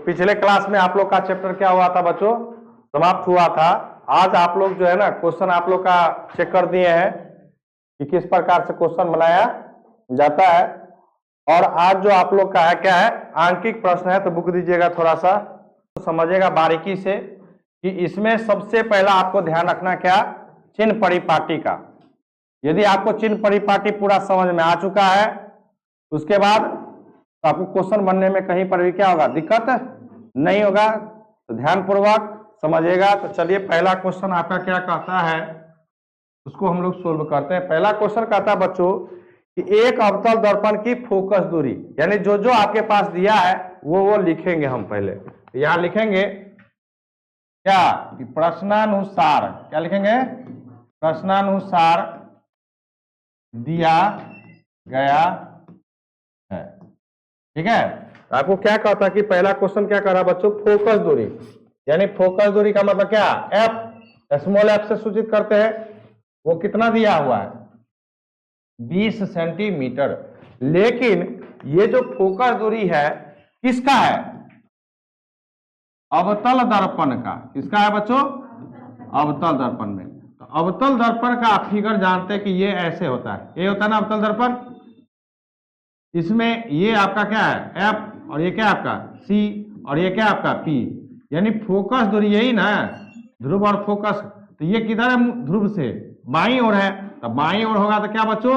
पिछले क्लास में आप लोग का चैप्टर क्या हुआ था बच्चों, समाप्त हुआ था। आज आप लोग जो है ना क्वेश्चन आप लोग का चेक कर दिए हैं कि किस प्रकार से क्वेश्चन बनाया जाता है। और आज जो आप लोग का है क्या है, आंकिक प्रश्न है। तो बुक दीजिएगा थोड़ा सा, तो समझिएगा बारीकी से कि इसमें सबसे पहला आपको ध्यान रखना क्या, चिन्ह परिपाटी का। यदि आपको चिन्ह परिपाटी पूरा समझ में आ चुका है, उसके बाद तो आपको क्वेश्चन बनने में कहीं पर भी क्या होगा, दिक्कत नहीं होगा। तो ध्यानपूर्वक समझिएगा। तो चलिए पहला क्वेश्चन आपका क्या कहता है उसको हम लोग सोल्व करते हैं। पहला क्वेश्चन कहता है बच्चों कि एक अवतल दर्पण की फोकस दूरी, यानी जो जो आपके पास दिया है वो लिखेंगे हम पहले। तो यहां लिखेंगे क्या कि प्रश्नानुसार, क्या लिखेंगे, प्रश्नानुसार दिया गया है। ठीक है, आपको क्या कहता है कि पहला क्वेश्चन क्या कर रहा है बच्चों, फोकस दूरी। यानी फोकस दूरी का मतलब क्या, एफ, स्मॉल एफ से सूचित करते हैं। वो कितना दिया हुआ है, 20 सेंटीमीटर। लेकिन ये जो फोकस दूरी है किसका है, अवतल दर्पण का। किसका है बच्चों, अवतल दर्पण में। तो अवतल दर्पण का आप फिगर जानते हैं कि ये ऐसे होता है, ये होता है ना अवतल दर्पण। इसमें ये आपका क्या है एफ, और ये क्या आपका सी, और ये क्या आपका पी। यानी फोकस दूरी यही ना, ध्रुव और फोकस। तो ये किधर है, ध्रुव से बाईं ओर है। तो बाईं ओर होगा तो क्या बच्चों,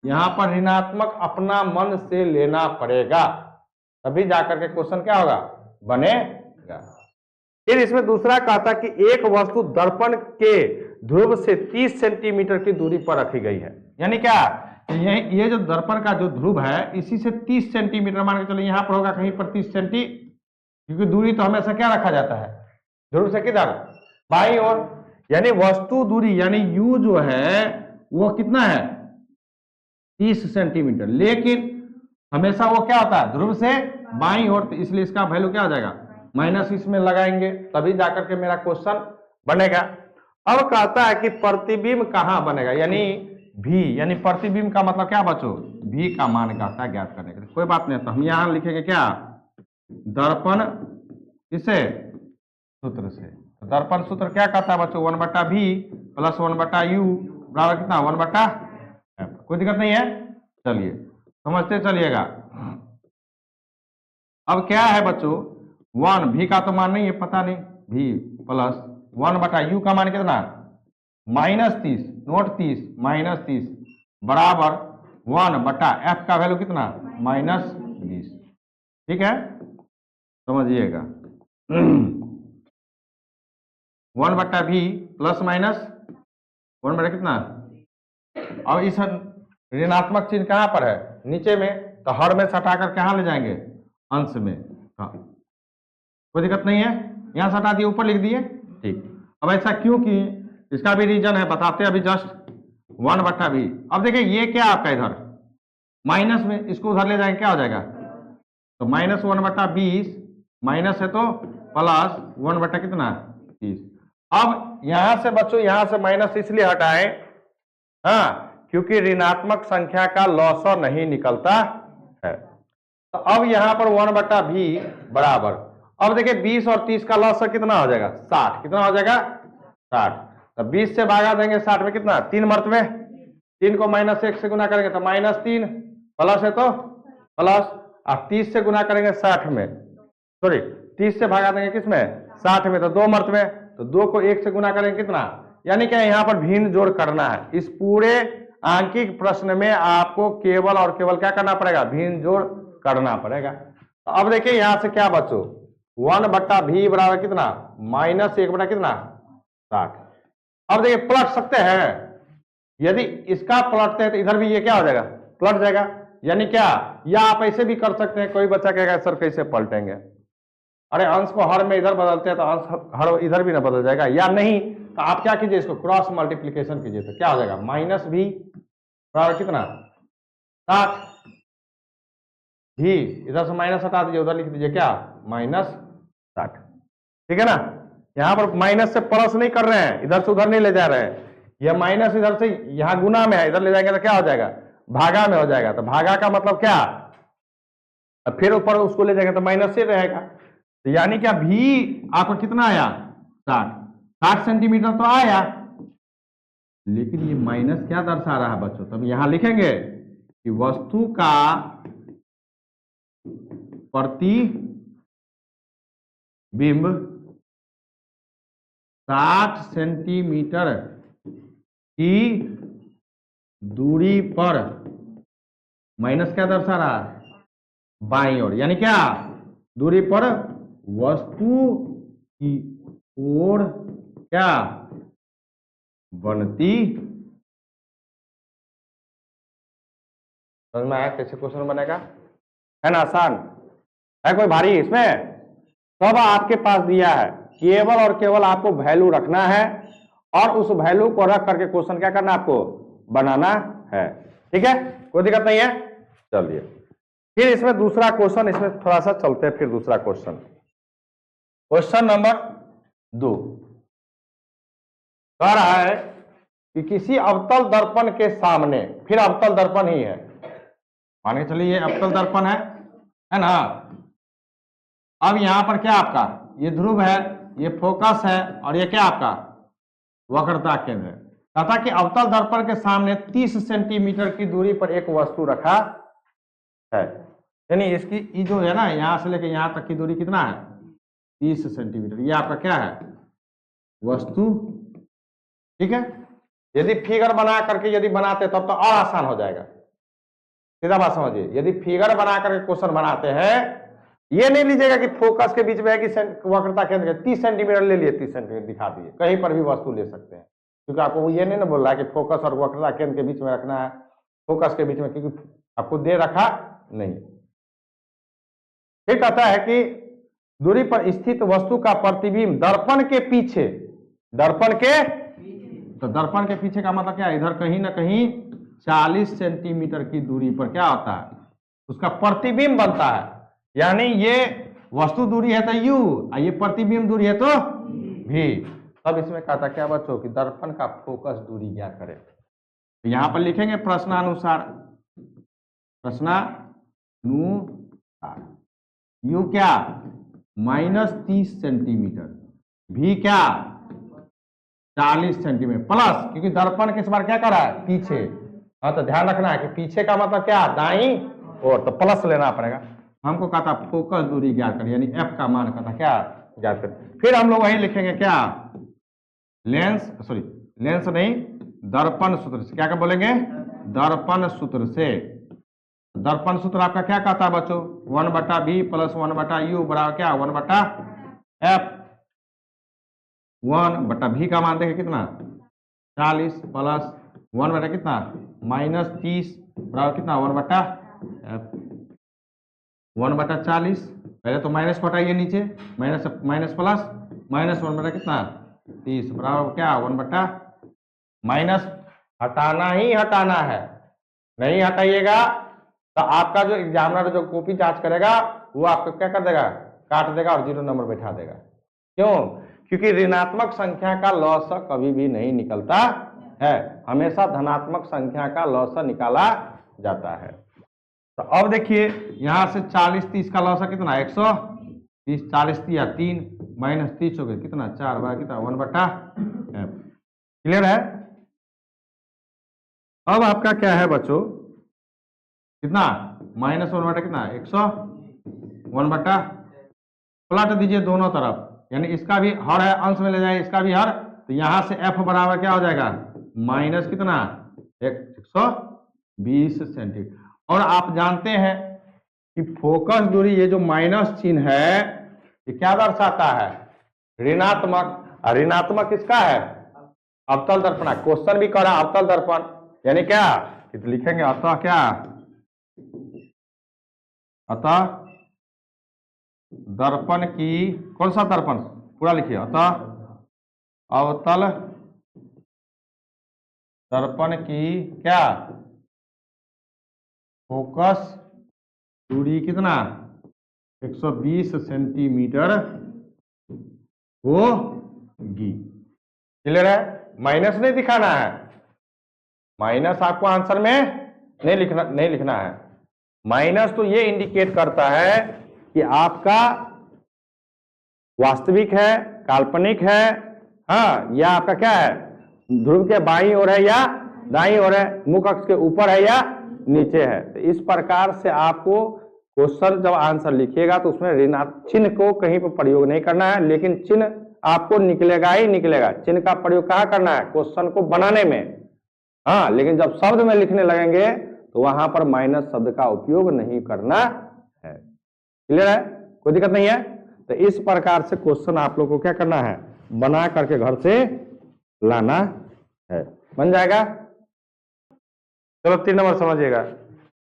यहां पर ऋणात्मक अपना मन से लेना पड़ेगा, तभी जाकर के क्वेश्चन क्या होगा, बनेगा। फिर इसमें दूसरा कहता कि एक वस्तु दर्पण के ध्रुव से 30 सेंटीमीटर की दूरी पर रखी गई है। यानी क्या, ये जो दर्पण का जो ध्रुव है इसी से 30 सेंटीमीटर मान के चलिए, यहां पर होगा कहीं पर 30 सेंटी, क्योंकि दूरी तो हमेशा क्या रखा जाता है, ध्रुव से किधर, बाईं ओर। यानी वस्तु दूरी यानी यू जो है वो कितना है, 30 सेंटीमीटर। लेकिन हमेशा वो क्या होता है, ध्रुव से बाईं ओर। तो इसलिए इसका वैल्यू क्या हो जाएगा, माइनस इसमें लगाएंगे, तभी जाकर के मेरा क्वेश्चन बनेगा। अब कहता है कि प्रतिबिंब कहां बनेगा, यानी भी, यानी प्रतिबिंब का मतलब क्या बच्चों, भी का मान कहता है ज्ञात करने के लिए। कोई बात नहीं, तो हम यहां लिखेंगे क्या, दर्पण किसे, सूत्र से। तो दर्पण सूत्र क्या कहता है बच्चों, 1/v प्लस 1/u बराबर कितना, 1/f। कोई दिक्कत नहीं है, चलिए समझते चलिएगा। अब क्या है बच्चों, 1 भी का तो मान नहीं है, पता नहीं, भी प्लस 1/u का मान कितना, -30, नोट 30 -30 बराबर 1/f का वैल्यू कितना, -20। ठीक है, समझिएगा। 1/v प्लस माइनस 1 कितना। अब इस ऋणात्मक चिन्ह कहां पर है, नीचे में। तो हर में सटाकर कहां ले जाएंगे, अंश में। हाँ, कोई दिक्कत नहीं है, यहां सटा दिए, ऊपर लिख दिए। ठीक, अब ऐसा क्यों कि इसका भी रीजन है, बताते हैं अभी जस्ट। 1/v, अब देखिए ये क्या आपका इधर माइनस में, इसको उधर ले जाएंगे क्या हो जाएगा, तो -1/20 माइनस है तो प्लस 1 कितना 30। अब यहां से बच्चों, यहां से माइनस इसलिए हटाएं, हाँ, क्योंकि ऋणात्मक संख्या का लॉसर नहीं निकलता है। तो अब यहां पर 1/v बराबर, अब देखिए 20 और 30 का लॉसर कितना हो जाएगा, 60। कितना हो जाएगा, 60। तो 20 से भागा देंगे 60 में कितना, 3 मरतबे। 3 को -1 से गुना करेंगे तो -3, प्लस है तो प्लस। अब 30 से गुना करेंगे 60 में, सॉरी 30 से भागा देंगे किसमें, 60 में, तो 2 मरतबे। तो 2 को 1 से गुना करेंगे कितना, यानी क्या यहाँ पर भिन्न जोड़ करना है। इस पूरे आंकिक प्रश्न में आपको केवल और केवल क्या करना पड़ेगा, भिन्न जोड़ करना पड़ेगा। तो अब देखिए यहां से क्या बच्चों, 1/v बराबर कितना, -1 कितना 60। अब देखिए पलट सकते हैं, यदि इसका पलटते हैं तो इधर भी ये क्या हो जाएगा, पलट जाएगा। यानी क्या, या आप ऐसे भी कर सकते हैं, कोई बच्चा कहेगा सर कैसे पलटेंगे, अरे अंश को हर में इधर बदलते हैं तो अंश हर इधर भी ना बदल जाएगा, या नहीं तो आप क्या कीजिए, इसको क्रॉस मल्टीप्लीकेशन कीजिए। तो क्या हो जाएगा, -v बराबर कितना 60, भी इधर से माइनस हटा दीजिए, उधर लिख दीजिए क्या, -60। ठीक है ना, यहां पर माइनस से प्लस नहीं कर रहे हैं, इधर से उधर नहीं ले जा रहे हैं। यह माइनस इधर से यहां गुना में है, इधर ले जाएंगे तो क्या हो जाएगा, भागा में हो जाएगा। तो भागा का मतलब क्या, फिर ऊपर उसको ले जाएंगे तो माइनस ही रहेगा। तो यानी क्या भी आपका कितना आया 60 सेंटीमीटर तो आया, लेकिन ये माइनस क्या दर्शा रहा है बच्चों, तब यहां लिखेंगे कि वस्तु का प्रतिबिंब 60 सेंटीमीटर की दूरी पर, माइनस क्या दर्शा रहा है बाईं ओर, यानी क्या दूरी पर वस्तु की ओर क्या बनती, समझ में आया कैसे क्वेश्चन बनेगा, है ना आसान है, कोई भारी इसमें, सब आपके पास दिया है, केवल और केवल आपको वैल्यू रखना है और उस वैल्यू को रख करके क्वेश्चन क्या करना है आपको बनाना है, ठीक है, कोई दिक्कत नहीं है। चलिए फिर इसमें दूसरा क्वेश्चन, इसमें थोड़ा सा चलते हैं, फिर दूसरा क्वेश्चन, क्वेश्चन नंबर 2 कह रहा है कि किसी अवतल दर्पण के सामने, फिर अवतल दर्पण ही है, मान के चलिए ये अवतल दर्पण है ना, अब यहां पर क्या आपका ये ध्रुव है, ये फोकस है, और ये क्या आपका वक्रता केंद्र है। कहता कि अवतल दर्पण के सामने 30 सेंटीमीटर की दूरी पर एक वस्तु रखा है, यानी इसकी ये जो है ना यहां से लेकर यहां तक की दूरी कितना है 30 सेंटीमीटर, ये आपका क्या है वस्तु, ठीक है। यदि फिगर बना करके यदि बनाते तब तो और आसान हो जाएगा, सीधा बात समझिए, यदि फिगर बना करके क्वेश्चन बनाते हैं, ये नहीं लीजिएगा कि फोकस के बीच में है कि वक्रता केंद्र 30 सेंटीमीटर ले लिए, 30 सेंटीमीटर दिखा दिए, कहीं पर भी वस्तु ले सकते हैं, क्योंकि आपको ये नहीं ना बोल रहा है कि फोकस और वक्रता केंद्र के बीच में रखना है, फोकस के बीच में, क्योंकि आपको दे रखा नहीं। फिर कहता है कि दूरी पर स्थित वस्तु का प्रतिबिंब दर्पण के पीछे, दर्पण के, तो दर्पण के पीछे का मतलब क्या है, इधर कहीं ना कहीं 40 सेंटीमीटर की दूरी पर क्या होता है उसका प्रतिबिंब बनता है, यानी ये वस्तु दूरी है तो u और ये प्रतिबिंब दूरी है तो v। तब इसमें कहता क्या बच्चों कि दर्पण का फोकस दूरी ज्ञात करें, तो यहां पर लिखेंगे प्रश्नानुसार, प्रश्नानुसार u क्या -30 सेंटीमीटर, v क्या 40 सेंटीमीटर प्लस, क्योंकि दर्पण किस बार क्या कर रहा है पीछे, हाँ तो ध्यान रखना है कि पीछे का मतलब क्या दाईं ओर, तो प्लस लेना पड़ेगा। हमको कहा था फोकस दूरी ज्ञात करें, यानी f का मान कहा था क्या ज्ञात करें। फिर हम लोग वही लिखेंगे क्या लेंस, सॉरी लेंस नहीं, दर्पण सूत्र से, क्या क्या बोलेंगे दर्पण सूत्र से। दर्पण सूत्र आपका क्या कहता है बच्चों 1/b + 1/u बराबर क्या 1/f, 1/v का मान देखें कितना 40 प्लस 1 कितना -30 बराबर कितना 1/f, 1/40, पहले तो माइनस को हटाइए नीचे, माइनस माइनस प्लस -1 कितना 30 बराबर क्या 1/, माइनस हटाना ही हटाना है, नहीं हटाइएगा तो आपका जो एग्जामिनर जो कॉपी जांच करेगा वो आपको क्या कर देगा काट देगा और 0 नंबर बैठा देगा। क्यों? क्योंकि ऋणात्मक संख्या का लॉग कभी भी नहीं निकलता है, हमेशा धनात्मक संख्या का लॉग निकाला जाता है। तो अब देखिए यहां से 40-30 का लॉस कितना 130, 40 या 3 -30 हो गए कितना 4 बार कितना 1/f, क्लियर है। अब आपका क्या है बच्चों कितना -1 कितना 101 पलट दीजिए दोनों तरफ, यानी इसका भी हर है अंश में ले जाए, इसका भी हर, तो यहां से f बराबर क्या हो जाएगा माइनस कितना 120 सेंटीमीटर। और आप जानते हैं कि फोकस दूरी ये जो माइनस चिन्ह है ये क्या दर्शाता है ऋणात्मक, ऋणात्मक किसका है अवतल दर्पण। क्वेश्चन भी करा अवतल दर्पण, यानी क्या लिखेंगे अतः क्या अतः दर्पण की, कौन सा दर्पण पूरा लिखिए, अतः अवतल दर्पण की क्या फोकस दूरी कितना 120 सेंटीमीटर होगी। क्लियर है, माइनस नहीं दिखाना है, माइनस आपको आंसर में नहीं लिखना है। माइनस तो ये इंडिकेट करता है कि आपका वास्तविक है, काल्पनिक है, हाँ, या आपका क्या है, ध्रुव के बाईं ओर है या दाईं ओर है, मुख्य अक्ष के ऊपर है या नीचे है। तो इस प्रकार से आपको क्वेश्चन जब आंसर लिखिएगा तो उसमें ऋणात्मक चिन्ह को कहीं पर प्रयोग नहीं करना है, लेकिन चिन्ह आपको निकलेगा ही निकलेगा। चिन्ह का प्रयोग कहाँ करना है, क्वेश्चन को बनाने में, हाँ, लेकिन जब शब्द में लिखने लगेंगे तो वहां पर माइनस शब्द का उपयोग नहीं करना है। क्लियर है, कोई दिक्कत नहीं है। तो इस प्रकार से क्वेश्चन आप लोग को क्या करना है, बना करके घर से लाना है। बन जाएगा। चलो 3 नंबर समझिएगा।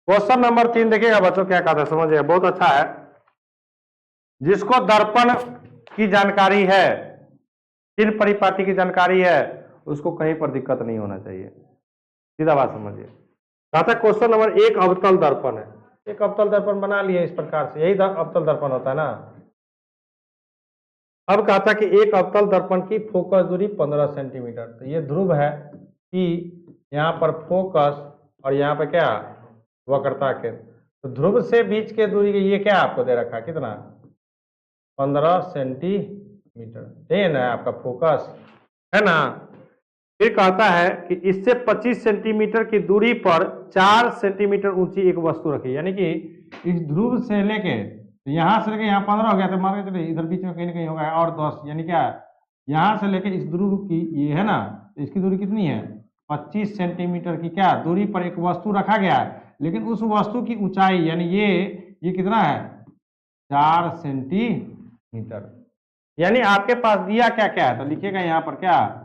क्वेश्चन नंबर 3 देखिएगा बच्चों, क्या कहता है समझिएगा, बहुत अच्छा है। जिसको दर्पण की जानकारी है, चिन्ह परिपाटी की जानकारी है, उसको कहीं पर दिक्कत नहीं होना चाहिए। सीधा बात समझिए। कहता है क्वेश्चन नंबर 1 अवतल दर्पण है। एक अवतल दर्पण बना लिए इस प्रकार से, यही अवतल दर्पण होता है ना। अब कहता है कि एक अवतल दर्पण की फोकस दूरी 15 सेंटीमीटर। तो ये ध्रुव है कि यहाँ पर फोकस और यहाँ पर क्या, वक्रता के। तो ध्रुव से बीच के दूरी ये क्या आपको दे रखा है, कितना, 15 सेंटीमीटर, ये ना आपका फोकस है ना। फिर कहता है कि इससे 25 सेंटीमीटर की दूरी पर 4 सेंटीमीटर ऊंची एक वस्तु रखी, यानी कि इस ध्रुव से लेके यहां से लेके यहाँ 15 हो गया, तो मान के चलिए इधर बीच में कहीं ना कहीं होगा और 10, यानी क्या, यहां से लेके इस ध्रुव की ये है ना, इसकी दूरी कितनी है, 25 सेंटीमीटर की क्या दूरी पर एक वस्तु रखा गया है। लेकिन उस वस्तु की ऊंचाई यानी ये कितना है, 4 सेंटीमीटर। यानी आपके पास दिया क्या क्या है, तो लिखिएगा यहाँ पर क्या,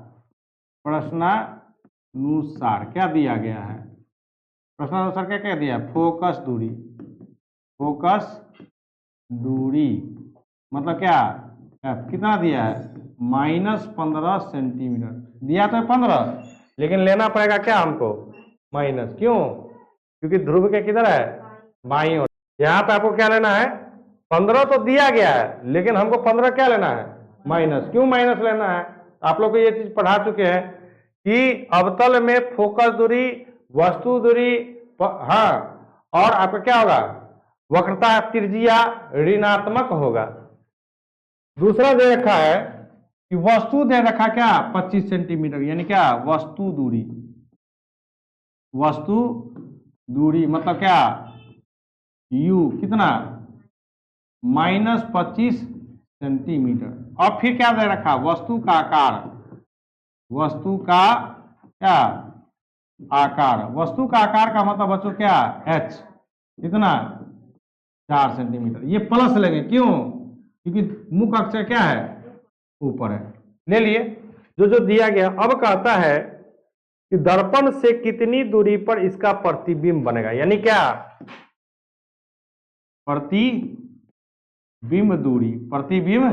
प्रश्नानुसार क्या दिया गया है। प्रश्नानुसार क्या क्या दिया है, फोकस दूरी, फोकस दूरी मतलब क्या, कितना दिया है, -15 सेंटीमीटर दिया तो 15, लेकिन लेना पड़ेगा क्या हमको, माइनस। क्यों, क्योंकि ध्रुव के किधर है, बाईं ओर। यहाँ पे आपको क्या लेना है, 15 तो दिया गया है, लेकिन हमको 15 क्या लेना है, माइनस। क्यों माइनस लेना है, आप लोग को ये चीज पढ़ा चुके हैं कि अवतल में फोकस दूरी, वस्तु दूरी, हाँ, और आपका क्या होगा, वक्रता त्रिज्या ऋणात्मक होगा। दूसरा दे रखा है कि वस्तु दे रखा क्या, 25 सेंटीमीटर, यानी क्या, वस्तु दूरी, वस्तु दूरी मतलब क्या, u कितना, -25 सेंटीमीटर। और फिर क्या दे रखा, वस्तु का आकार, वस्तु का क्या आकार, वस्तु का आकार का मतलब बच्चों क्या, h कितना, 4 सेंटीमीटर। ये प्लस लेंगे, क्यों, क्योंकि मुख्य अक्ष क्या है, ऊपर है। ले लिए जो जो दिया गया। अब कहता है कि दर्पण से कितनी दूरी पर इसका प्रतिबिंब बनेगा, यानी क्या, प्रतिबिंब दूरी, प्रतिबिंब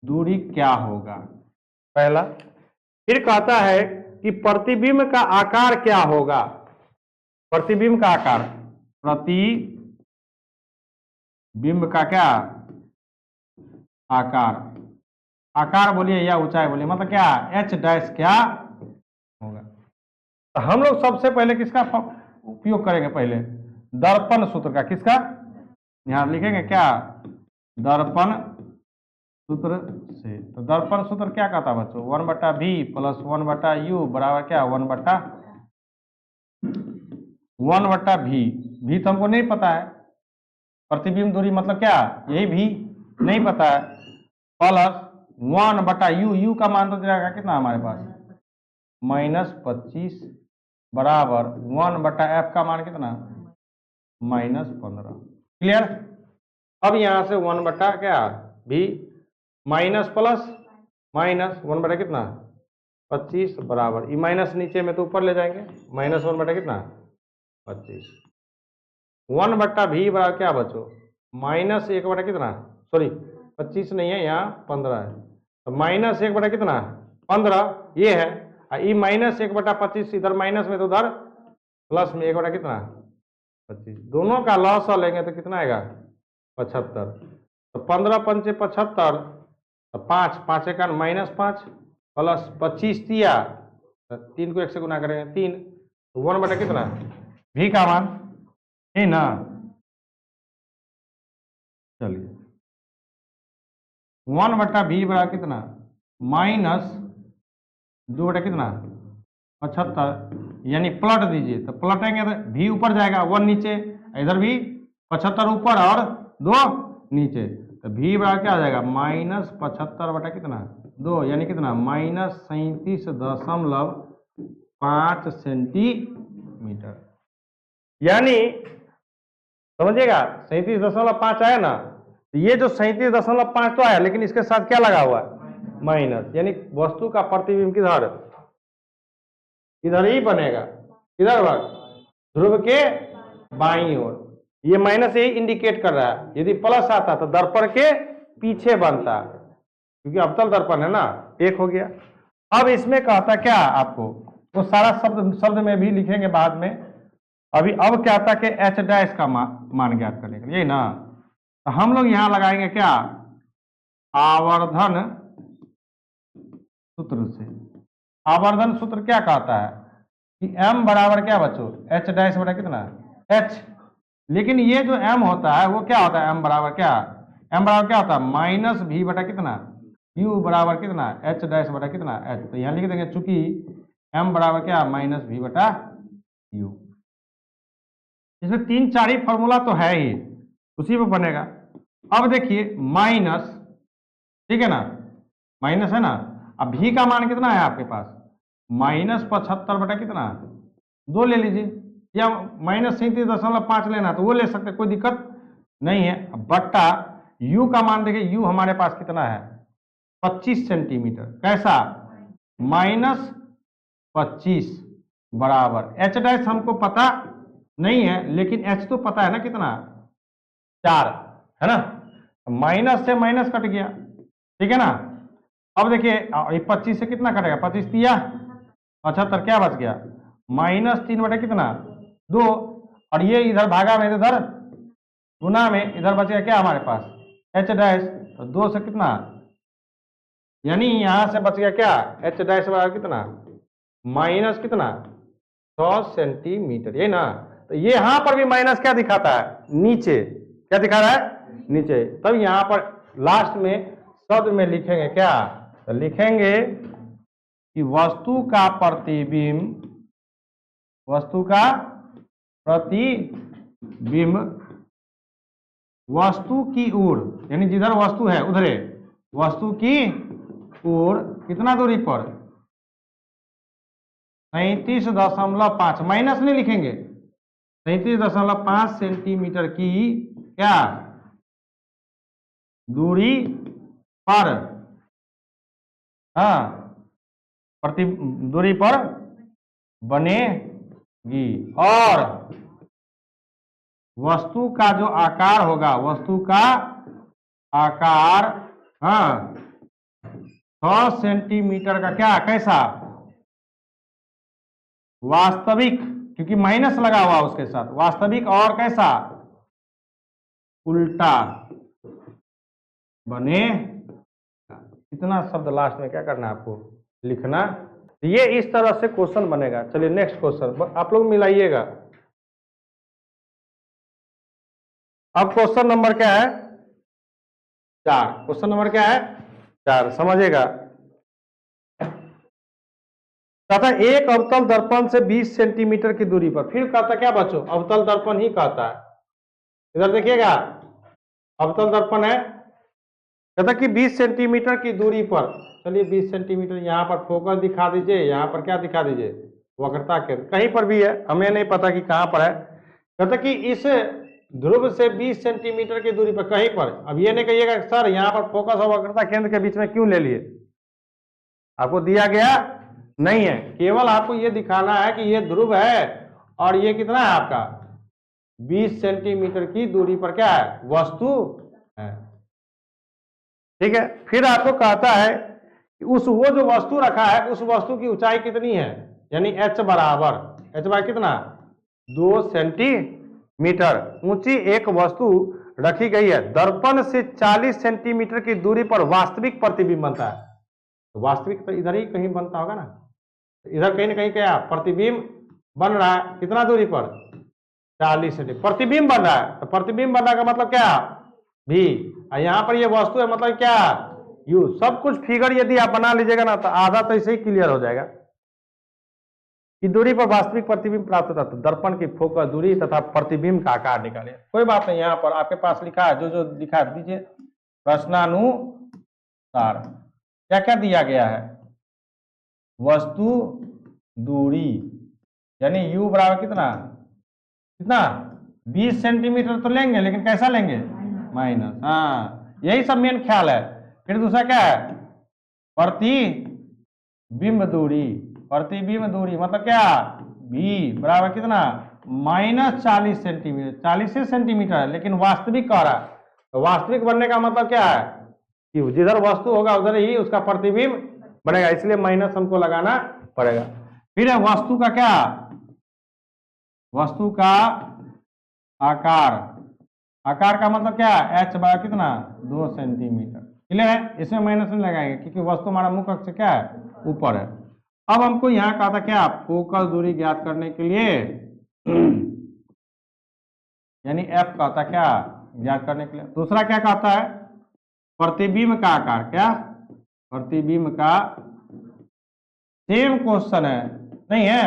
दूरी क्या होगा, पहला। फिर कहता है कि प्रतिबिंब का आकार क्या होगा, प्रतिबिंब का आकार, प्रतिबिंब का क्या आकार, आकार बोलिए या ऊंचाई बोलिए, मतलब क्या, h डैश क्या होगा। तो हम लोग सबसे पहले किसका उपयोग करेंगे, पहले दर्पण सूत्र का, किसका, यहां लिखेंगे क्या, दर्पण सूत्र से। तो दर्पण सूत्र क्या कहता है बच्चों, 1/v प्लस 1/u बराबर क्या, 1/v। भी तो हमको नहीं पता है, प्रतिबिंब दूरी मतलब क्या, यही भी नहीं पता है, प्लस 1/u, u का मान तो जाएगा कितना हमारे पास, -25 बराबर 1/f का मान कितना, -15। क्लियर। अब यहां से 1 क्या भी, माइनस प्लस माइनस 1 कितना, 25 बराबर, ये माइनस नीचे में तो ऊपर ले जाएंगे, -1 कितना, 25। 1/v बराबर क्या बच्चों, -1 कितना, सॉरी 25 नहीं है, यहाँ 15 है, तो -1 कितना, 15 ये है, ये -1/25 इधर माइनस में तो उधर प्लस में 1 कितना, 25। दोनों का लॉस लेंगे तो कितना आएगा, 75। तो 15 पंचे 75, तो 5 5 का -5 प्लस 25 दिया, 3 को 1 से गुना करेंगे 3, तो 1 कितना, v का मान, है ना। चलिए 1/v बराबर कितना, -2 कितना 75, यानी पलट दीजिए। तो पलटेंगे तो v ऊपर जाएगा, 1 नीचे, इधर भी 75 ऊपर और 2 नीचे, तो v बराबर क्या आ जाएगा, -75 कितना 2, यानी कितना -37.5 सेंटीमीटर। यानी समझिएगा 37.5 आया ना, तो ये जो 37.5 तो आया, लेकिन इसके साथ क्या लगा हुआ है, माइनस, यानी वस्तु का प्रतिबिंब किधर, इधर ही बनेगा, किधर बार, ध्रुव के बाईं ओर। ये माइनस यही इंडिकेट कर रहा है, यदि प्लस आता तो दर्पण के पीछे बनता, क्योंकि अवतल दर्पण है ना, एक हो गया। अब इसमें कहता क्या आपको, वो सारा शब्द में भी लिखेंगे बाद में। अभी अब क्या आता कि एच डैश का मान ज्ञात करने के लिए, यही ना, तो हम लोग यहां लगाएंगे क्या, आवर्धन सूत्र से। आवर्धन सूत्र क्या कहता है कि m बराबर क्या बच्चों, एच डैश बटा कितना h, लेकिन ये जो m होता है वो क्या होता है, m बराबर क्या, m बराबर क्या होता है, -v बटा कितना u बराबर कितना h डैश बटा कितना h। तो यहां लिख देंगे चूंकि m बराबर क्या, -v बटा u। इसमें 3-4 ही फॉर्मूला तो है ही, उसी में बनेगा। अब देखिए माइनस, ठीक है ना, माइनस है ना, अब v का मान कितना है आपके पास, -75 बटा कितना 2 ले लीजिए, या -37.5 लेना तो वो ले सकते, कोई दिक्कत नहीं है। बट्टा u का मान देखिए, u हमारे पास कितना है 25 सेंटीमीटर, कैसा, -25 बराबर h डैश हमको पता नहीं है, लेकिन h तो पता है ना कितना 4 है ना, माइनस से माइनस कट गया, ठीक है ना। अब देखिए 25 से कितना कटेगा, 25 तिया 75, क्या बच गया, -3 बटे कितना 2, और ये इधर भागा में इधर गुना में, इधर बच गया क्या हमारे पास h डैश, तो 2 से कितना, यानी यहां से बच गया क्या h डैश बराबर कितना, माइनस कितना 100 सेंटीमीटर, ये ना। तो ये यहां पर भी माइनस क्या दिखाता है, नीचे, क्या दिखा रहा है, नीचे। तब यहां पर लास्ट में शब्द में लिखेंगे क्या, तो लिखेंगे कि वस्तु का प्रतिबिंब वस्तु की ओर, यानी जिधर वस्तु है उधरे, वस्तु की ओर कितना दूरी पर, 37.5, माइनस नहीं लिखेंगे, 37.5 सेंटीमीटर की क्या दूरी पर, हाँ प्रति दूरी पर बनेगी, और वस्तु का जो आकार होगा, वस्तु का आकार, हाँ 100 सेंटीमीटर का क्या, कैसा वास्तविक, क्योंकि माइनस लगा हुआ उसके साथ, वास्तविक और कैसा उल्टा बने। इतना शब्द लास्ट में क्या करना है आपको लिखना। ये इस तरह से क्वेश्चन बनेगा। चलिए नेक्स्ट क्वेश्चन आप लोग मिलाइएगा। अब क्वेश्चन नंबर क्या है 4, क्वेश्चन नंबर क्या है 4, समझिएगा। कहता है एक अवतल दर्पण से 20 सेंटीमीटर की दूरी पर, फिर कहता क्या बच्चों, अवतल दर्पण ही कहता है, इधर देखिएगा अवतल दर्पण है, कहता कि 20 सेंटीमीटर की दूरी पर, चलिए 20 सेंटीमीटर यहाँ पर फोकस दिखा दीजिए, यहाँ पर क्या दिखा दीजिए, वक्रता केंद्र, कहीं पर भी है, हमें नहीं पता कि कहाँ पर है। कहता कि इस ध्रुव से 20 सेंटीमीटर की दूरी पर कहीं पर, अब ये नहीं कहिएगा सर यहाँ पर फोकस और वक्रता केंद्र के बीच में क्यों ले लिए, आपको दिया गया नहीं है, केवल आपको ये दिखाना है कि ये ध्रुव है और ये कितना है आपका 20 सेंटीमीटर की दूरी पर क्या है वस्तु है, ठीक है। फिर आपको कहता है कि वो जो वस्तु रखा है उस वस्तु की ऊंचाई कितनी है, यानी h बराबर कितना 2 सेंटीमीटर ऊंची एक वस्तु रखी गई है, दर्पण से 40 सेंटीमीटर की दूरी पर वास्तविक प्रतिबिंब बनता है। तो वास्तविक तो इधर ही कहीं बनता होगा ना, इधर कहीं ना कहीं क्या प्रतिबिंब बन रहा है, कितना दूरी पर 40 सेंटीमीटर प्रतिबिंब बन रहा है। तो प्रतिबिंब बनने का मतलब क्या भी, यहाँ पर ये वस्तु है मतलब क्या यू। सब कुछ फिगर यदि आप बना लीजिएगा ना तो आधा तो ऐसे ही क्लियर हो जाएगा कि दूरी पर वास्तविक प्रतिबिंब प्राप्त होता है। तो दर्पण की फोकस दूरी तथा प्रतिबिंब का आकार निकालिए। कोई बात नहीं, यहाँ पर आपके पास लिखा है, जो जो लिखा है दीजिए। प्रश्नानुसार क्या क्या दिया गया है? वस्तु दूरी यानी u बराबर कितना कितना 20 सेंटीमीटर तो लेंगे, लेकिन कैसा लेंगे? माइनस। हाँ, यही सब मेन ख्याल है। फिर दूसरा क्या है? प्रतिबिंब दूरी। प्रतिबिंब दूरी मतलब क्या? v बराबर कितना? -40 सेंटीमीटर। 40 सेंटीमीटर है, लेकिन वास्तविक कह रहा है। तो वास्तविक बनने का मतलब क्या है कि जिधर वस्तु होगा उधर ही उसका प्रतिबिंब बनेगा, इसलिए माइनस हमको लगाना पड़ेगा। फिर है वस्तु का क्या? वस्तु का आकार। आकार का मतलब क्या? h बराबर कितना? 2 सेंटीमीटर। क्लियर है? इसमें माइनस नहीं लगाएंगे क्योंकि वस्तु हमारा मुख्य अक्ष क्या है? ऊपर है। अब हमको यहाँ कहा था क्या? फोकस दूरी ज्ञात करने के लिए यानी f कहता क्या? ज्ञात करने के लिए। दूसरा क्या कहता है? प्रतिबिंब का आकार। क्या? प्रतिबिंब का सेम क्वेश्चन है, नहीं है?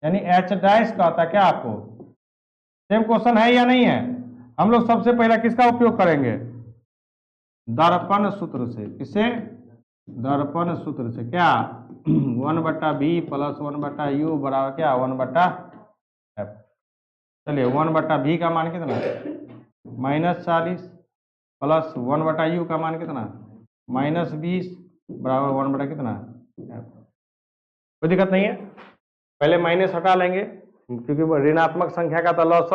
यानी h डैश कहता क्या आपको? सेम क्वेश्चन है या नहीं है? हम लोग सबसे पहले किसका उपयोग करेंगे? दर्पण सूत्र से। किससे? दर्पण सूत्र से। क्या? 1/v प्लस 1/u बराबर क्या? 1/f। चलिए 1/v का मान कितना? -40 प्लस 1/u का मान कितना? -20 बराबर 1 कितना? f। कोई दिक्कत नहीं है। पहले माइनस हटा लेंगे क्योंकि ऋणात्मक संख्या का तो लॉस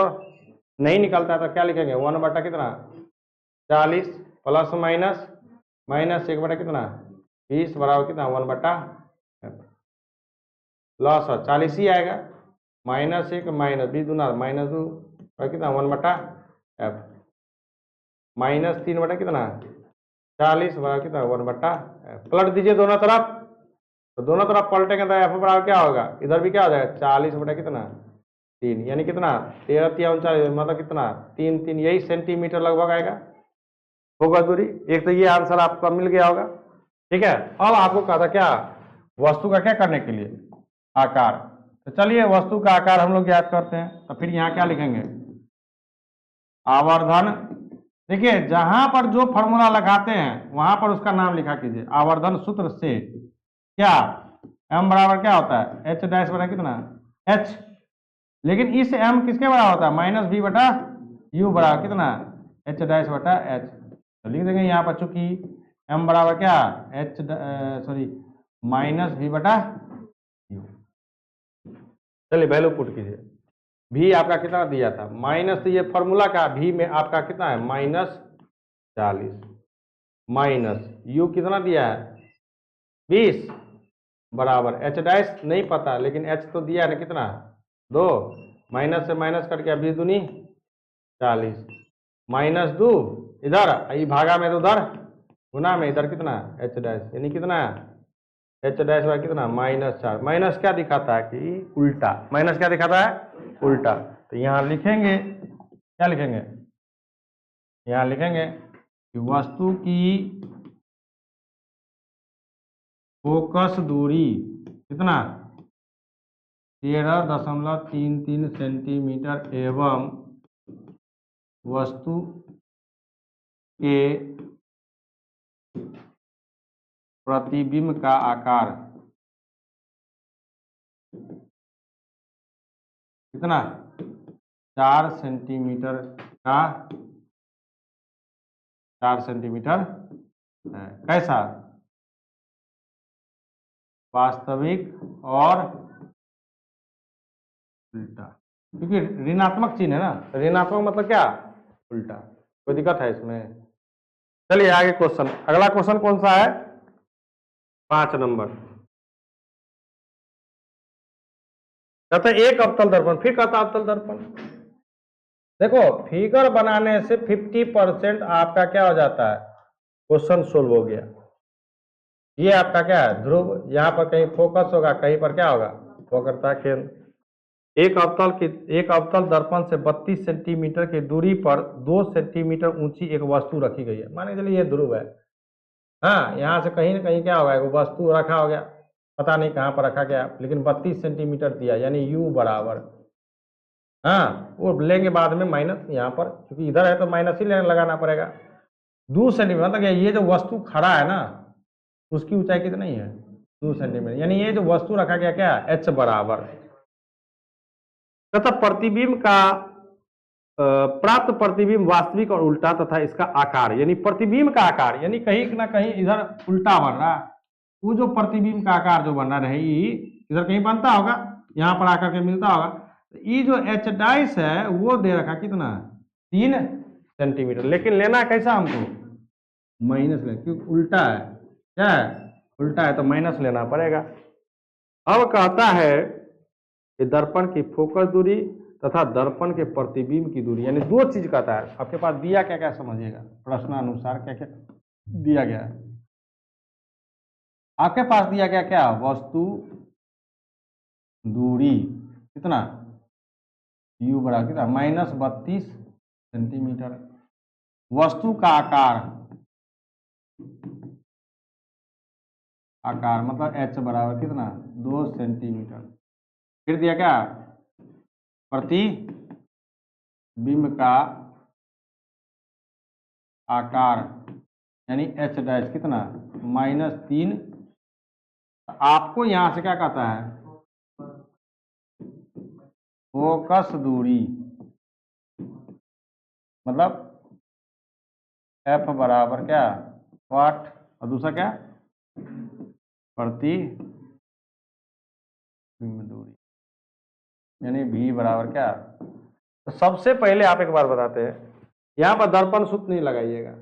नहीं निकलता है। तो क्या लिखेंगे? 1 कितना? 40 प्लस माइनस -1 कितना? 20 बराबर कितना? 1/f। लॉस 40 ही आएगा। -1 -20 दूना -2 कितना? 1/f। -3 कितना? 40 बराबर कितना? 1/f। पलट दीजिए दोनों तरफ। तो दोनों तरफ पलटेंगे तो f बराबर क्या होगा? इधर भी क्या हो जाएगा? 40 कितना? 3 यानी कितना? 13 3 39 मतलब कितना? 3 3 यही सेंटीमीटर लगभग आएगा फोकस दूरी। एक तो ये आंसर आपका मिल गया होगा। ठीक है। अब आपको कहा था क्या? वस्तु का क्या करने के लिए? आकार। तो चलिए वस्तु का आकार हम लोग ज्ञात करते हैं। तो फिर यहाँ क्या लिखेंगे? आवर्धन। देखिए जहां पर जो फॉर्मूला लगाते हैं वहां पर उसका नाम लिखा कीजिए। आवर्धन सूत्र से क्या? m बराबर क्या होता है? h डैश बराबर कितना? h। लेकिन इस m किसके बराबर होता है? -v/u बराबर कितना? h डैश बटा h। तो लिख देंगे यहाँ पर चूंकि m बराबर क्या? h -v/u। चलिए वैल्यू पुट कीजिए। v आपका कितना दिया था? माइनस, ये फॉर्मूला का v में आपका कितना है? -40 माइनस u कितना दिया है? 20 बराबर h डैश नहीं पता, लेकिन h तो दिया है ना कितना? 2। माइनस से माइनस कट गया, 20 दूनी 40 -2 इधर, ये भागा में तो उधर, गुना में इधर कितना? h डैश यानी कितना? h डैश बाय कितना? -4। माइनस क्या दिखाता है कि उल्टा। माइनस क्या दिखाता है? उल्टा। तो यहाँ लिखेंगे, क्या लिखेंगे? यहाँ लिखेंगे कि वस्तु की फोकस दूरी कितना? 13.33 सेंटीमीटर एवं वस्तु के प्रतिबिंब का आकार कितना? 4 सेंटीमीटर का 4 सेंटीमीटर है। कैसा? वास्तविक और उल्टा, क्योंकि ऋणात्मक चिन्ह है ना। ऋणात्मक मतलब क्या? उल्टा। कोई दिक्कत है इसमें? चलिए आगे क्वेश्चन। अगला क्वेश्चन कौन सा है? 5 नंबर। कहता है एक अवतल दर्पण। फिर कहता अवतल दर्पण। देखो फिगर बनाने से 50% आपका क्या हो जाता है? क्वेश्चन सोल्व हो गया। ये आपका क्या है? ध्रुव। यहाँ पर कहीं फोकस होगा, कहीं पर क्या होगा? वक्रता केंद्र। एक अवतल दर्पण से 32 सेंटीमीटर की दूरी पर 2 सेंटीमीटर ऊंची एक वस्तु रखी गई है। मान के चलिए ये ध्रुव है। हाँ, यहाँ से कहीं ना कहीं क्या होगा, वो वस्तु रखा हो गया, पता नहीं कहाँ पर रखा गया, लेकिन 32 सेंटीमीटर दिया, यानी u बराबर, हाँ वो लेंगे बाद में माइनस यहाँ पर, क्योंकि इधर है तो माइनस ही लगाना पड़ेगा। 2 सेंटीमीटर मतलब ये जो वस्तु खड़ा है ना, उसकी ऊंचाई कितनी है, 2 सेंटीमीटर, यानी ये जो वस्तु रखा गया क्या, h बराबर, तथा प्रतिबिंब का प्राप्त प्रतिबिंब वास्तविक और उल्टा तथा इसका आकार, यानी प्रतिबिंब का आकार, यानी कहीं ना कहीं इधर उल्टा बन रहा है, वो जो प्रतिबिंब का आकार जो बन रहा है इधर कहीं बनता होगा, यहाँ पर आकर के मिलता होगा। ये जो एच डाइस है वो दे रखा कितना, 3 सेंटीमीटर, लेकिन लेना कैसा हमको, माइनस लेना, क्योंकि उल्टा है, क्या है, उल्टा है तो माइनस लेना पड़ेगा। अब कहता है कि दर्पण की फोकस दूरी तथा दर्पण के प्रतिबिंब की दूरी, यानी 2 चीज कहता है। आपके पास दिया क्या क्या समझिएगा, प्रश्नानुसार क्या क्या दिया गया है। आपके पास दिया गया क्या, वस्तु दूरी कितना, u बराबर कितना, -32 सेंटीमीटर, वस्तु का आकार मतलब h बराबर कितना, 2 सेंटीमीटर, फिर दिया क्या, प्रतिबिंब का आकार यानी h डैश कितना, -3। आपको यहां से क्या कहता है, फोकस दूरी मतलब f बराबर क्या, वाट, और दूसरा क्या, प्रतिबिंब दूरी यानी v बराबर क्या। तो सबसे पहले आप एक बार बताते हैं, यहाँ पर दर्पण सूत्र नहीं लगाइएगा,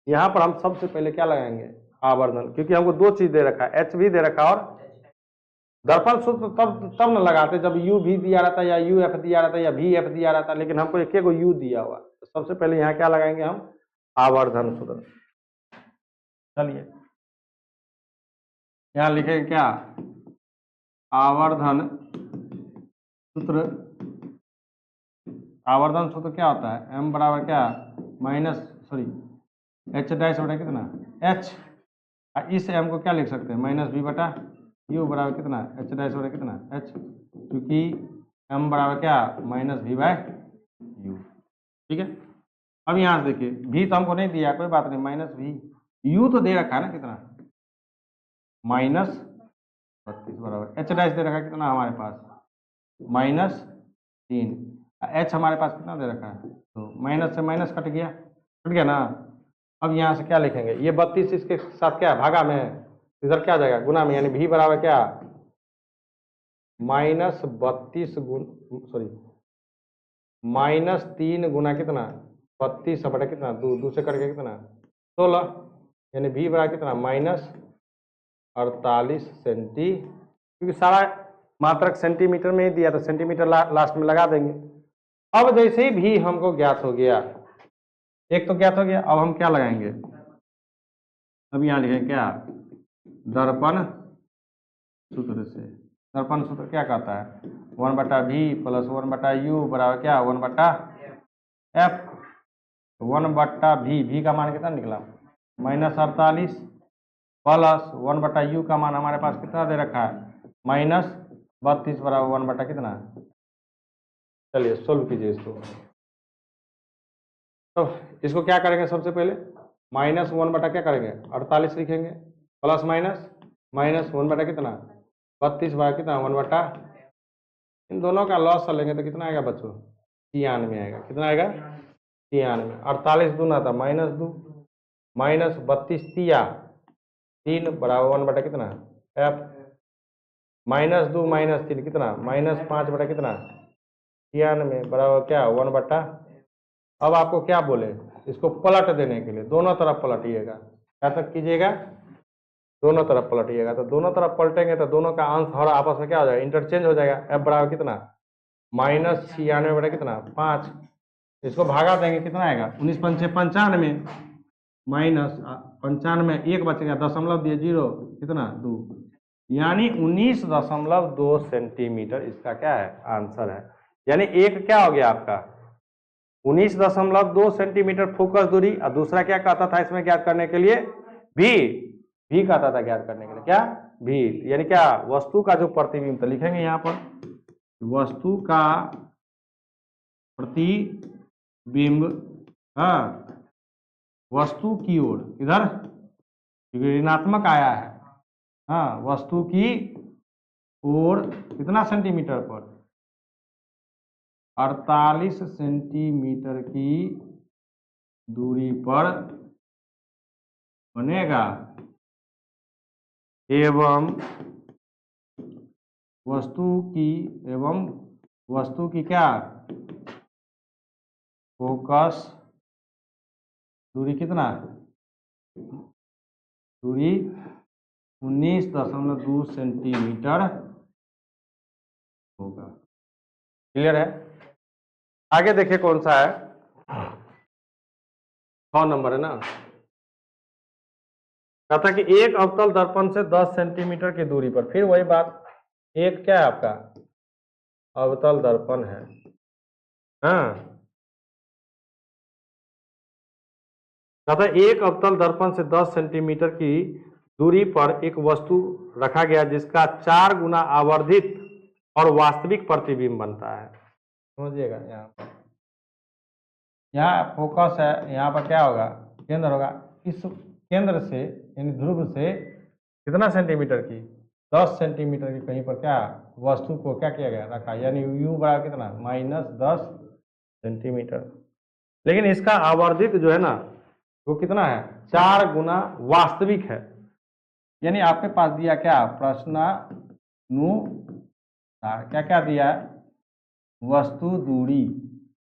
यहाँ पर हम सबसे पहले क्या लगाएंगे, आवर्धन, क्योंकि हमको 2 चीज दे रखा है, h भी दे रखा और दर्पण सूत्र तब न लगाते जब u भी दिया रहता या u f दिया रहता या v f दिया रहता, लेकिन हमको एक को u दिया हुआ, तो सबसे पहले यहाँ क्या लगाएंगे हम, आवर्धन सूत्र। चलिए यहाँ लिखेंगे क्या, आवर्धन सूत्र, आवर्धन सूत्र क्या होता है, m बराबर क्या, h डैश बटा कितना, h, इस m को क्या लिख सकते हैं, -v बटा u बराबर कितना, h डैश बटा कितना, h, क्योंकि m बराबर क्या, -v/u, ठीक है। अब यहाँ से देखिए, v तो हमको नहीं दिया, कोई बात नहीं, -v, u तो दे रखा है ना कितना, -32 बराबर, h डैश दे रखा है कितना हमारे पास, -3, h हमारे पास कितना दे रखा है, तो माइनस से माइनस कट गया ना। अब यहाँ से क्या लिखेंगे, ये 32 इसके साथ क्या है, भागा में, इधर क्या आ जाएगा, गुना में, यानी v बराबर क्या, -3 गुना कितना, 32 बटा कितना, 2 से करके कितना, 16, यानी v बराबर कितना, -48 सेंटी, क्योंकि सारा मात्रक सेंटीमीटर में ही दिया तो सेंटीमीटर लास्ट में लगा देंगे। अब जैसे ही भी हमको ज्ञात हो गया, एक तो ज्ञात हो गया, अब हम क्या लगाएंगे, अब यहाँ लिखेंगे क्या, दर्पण सूत्र से, दर्पण सूत्र क्या कहता है, 1/v + 1/u बराबर क्या, 1/f, 1/v, v का मान कितना निकला, -48 प्लस 1/u का मान हमारे पास कितना दे रखा है, -32 बराबर 1 बटा कितना। चलिए सोल्व कीजिए इसको। तो इसको क्या करेंगे, सबसे पहले -1 बटा क्या करेंगे, 48 लिखेंगे, प्लस -1 बटा कितना, 32 बटा कितना, 1 बटा, इन दोनों का लॉस कर लेंगे तो कितना आएगा बच्चों, 93 आएगा, कितना आएगा, 93। 48 दूना था -2, -32 तिया 3 बराबर 1 बटा कितना, f, -2 -3 कितना, -5 बटा कितना, 93 बराबर क्या, 1 बटा। अब आपको क्या बोले, इसको पलट देने के लिए दोनों तरफ पलटिएगा, क्या तक कीजिएगा, दोनों तरफ पलटिएगा, तो दोनों तरफ पलटेंगे तो दोनों का अंश और आपस में क्या हो जाएगा, इंटरचेंज हो जाएगा। f बराबर कितना, -96 बटा कितना, 5, इसको भागा देंगे कितना आएगा, 19 पंचे 95, -95, 1 बच गया, दशमलव दिए 0, कितना 2, यानी 19.2 सेंटीमीटर इसका क्या है, आंसर है। यानी एक क्या हो गया आपका 19.2 सेंटीमीटर फोकस दूरी, और दूसरा क्या कहता था इसमें ज्ञात करने के लिए भी भी कहता था ज्ञात करने के लिए, क्या भी, यानी क्या वस्तु का जो प्रतिबिंब, तो लिखेंगे यहाँ पर वस्तु का प्रतिबिंब, हाँ, वस्तु की ओर, इधर क्योंकि ऋणात्मक आया है, हाँ, वस्तु की ओर कितना सेंटीमीटर पर, 48 सेंटीमीटर की दूरी पर बनेगा एवं वस्तु की क्या फोकस दूरी कितना, दूरी 19.2 सेंटीमीटर होगा। क्लियर है? आगे देखिए कौन सा है, 6 नंबर है ना, कहता कि एक अवतल दर्पण से 10 सेंटीमीटर की दूरी पर, फिर वही बात, एक क्या है आपका अवतल दर्पण है, हाँ, कहता एक अवतल दर्पण से 10 सेंटीमीटर की दूरी पर एक वस्तु रखा गया जिसका 4 गुना आवर्धित और वास्तविक प्रतिबिंब बनता है। समझिएगा, यहाँ फोकस है, यहाँ पर क्या होगा, केंद्र होगा, इस केंद्र से यानी ध्रुव से कितना सेंटीमीटर की, 10 सेंटीमीटर की कहीं पर क्या वस्तु को क्या किया गया, रखा, यानी u बराबर कितना -10 सेंटीमीटर, लेकिन इसका आवर्धित जो है ना वो कितना है, 4 गुना वास्तविक है। यानी आपके पास दिया क्या प्रश्नानुसार, क्या क्या दिया है, वस्तु दूरी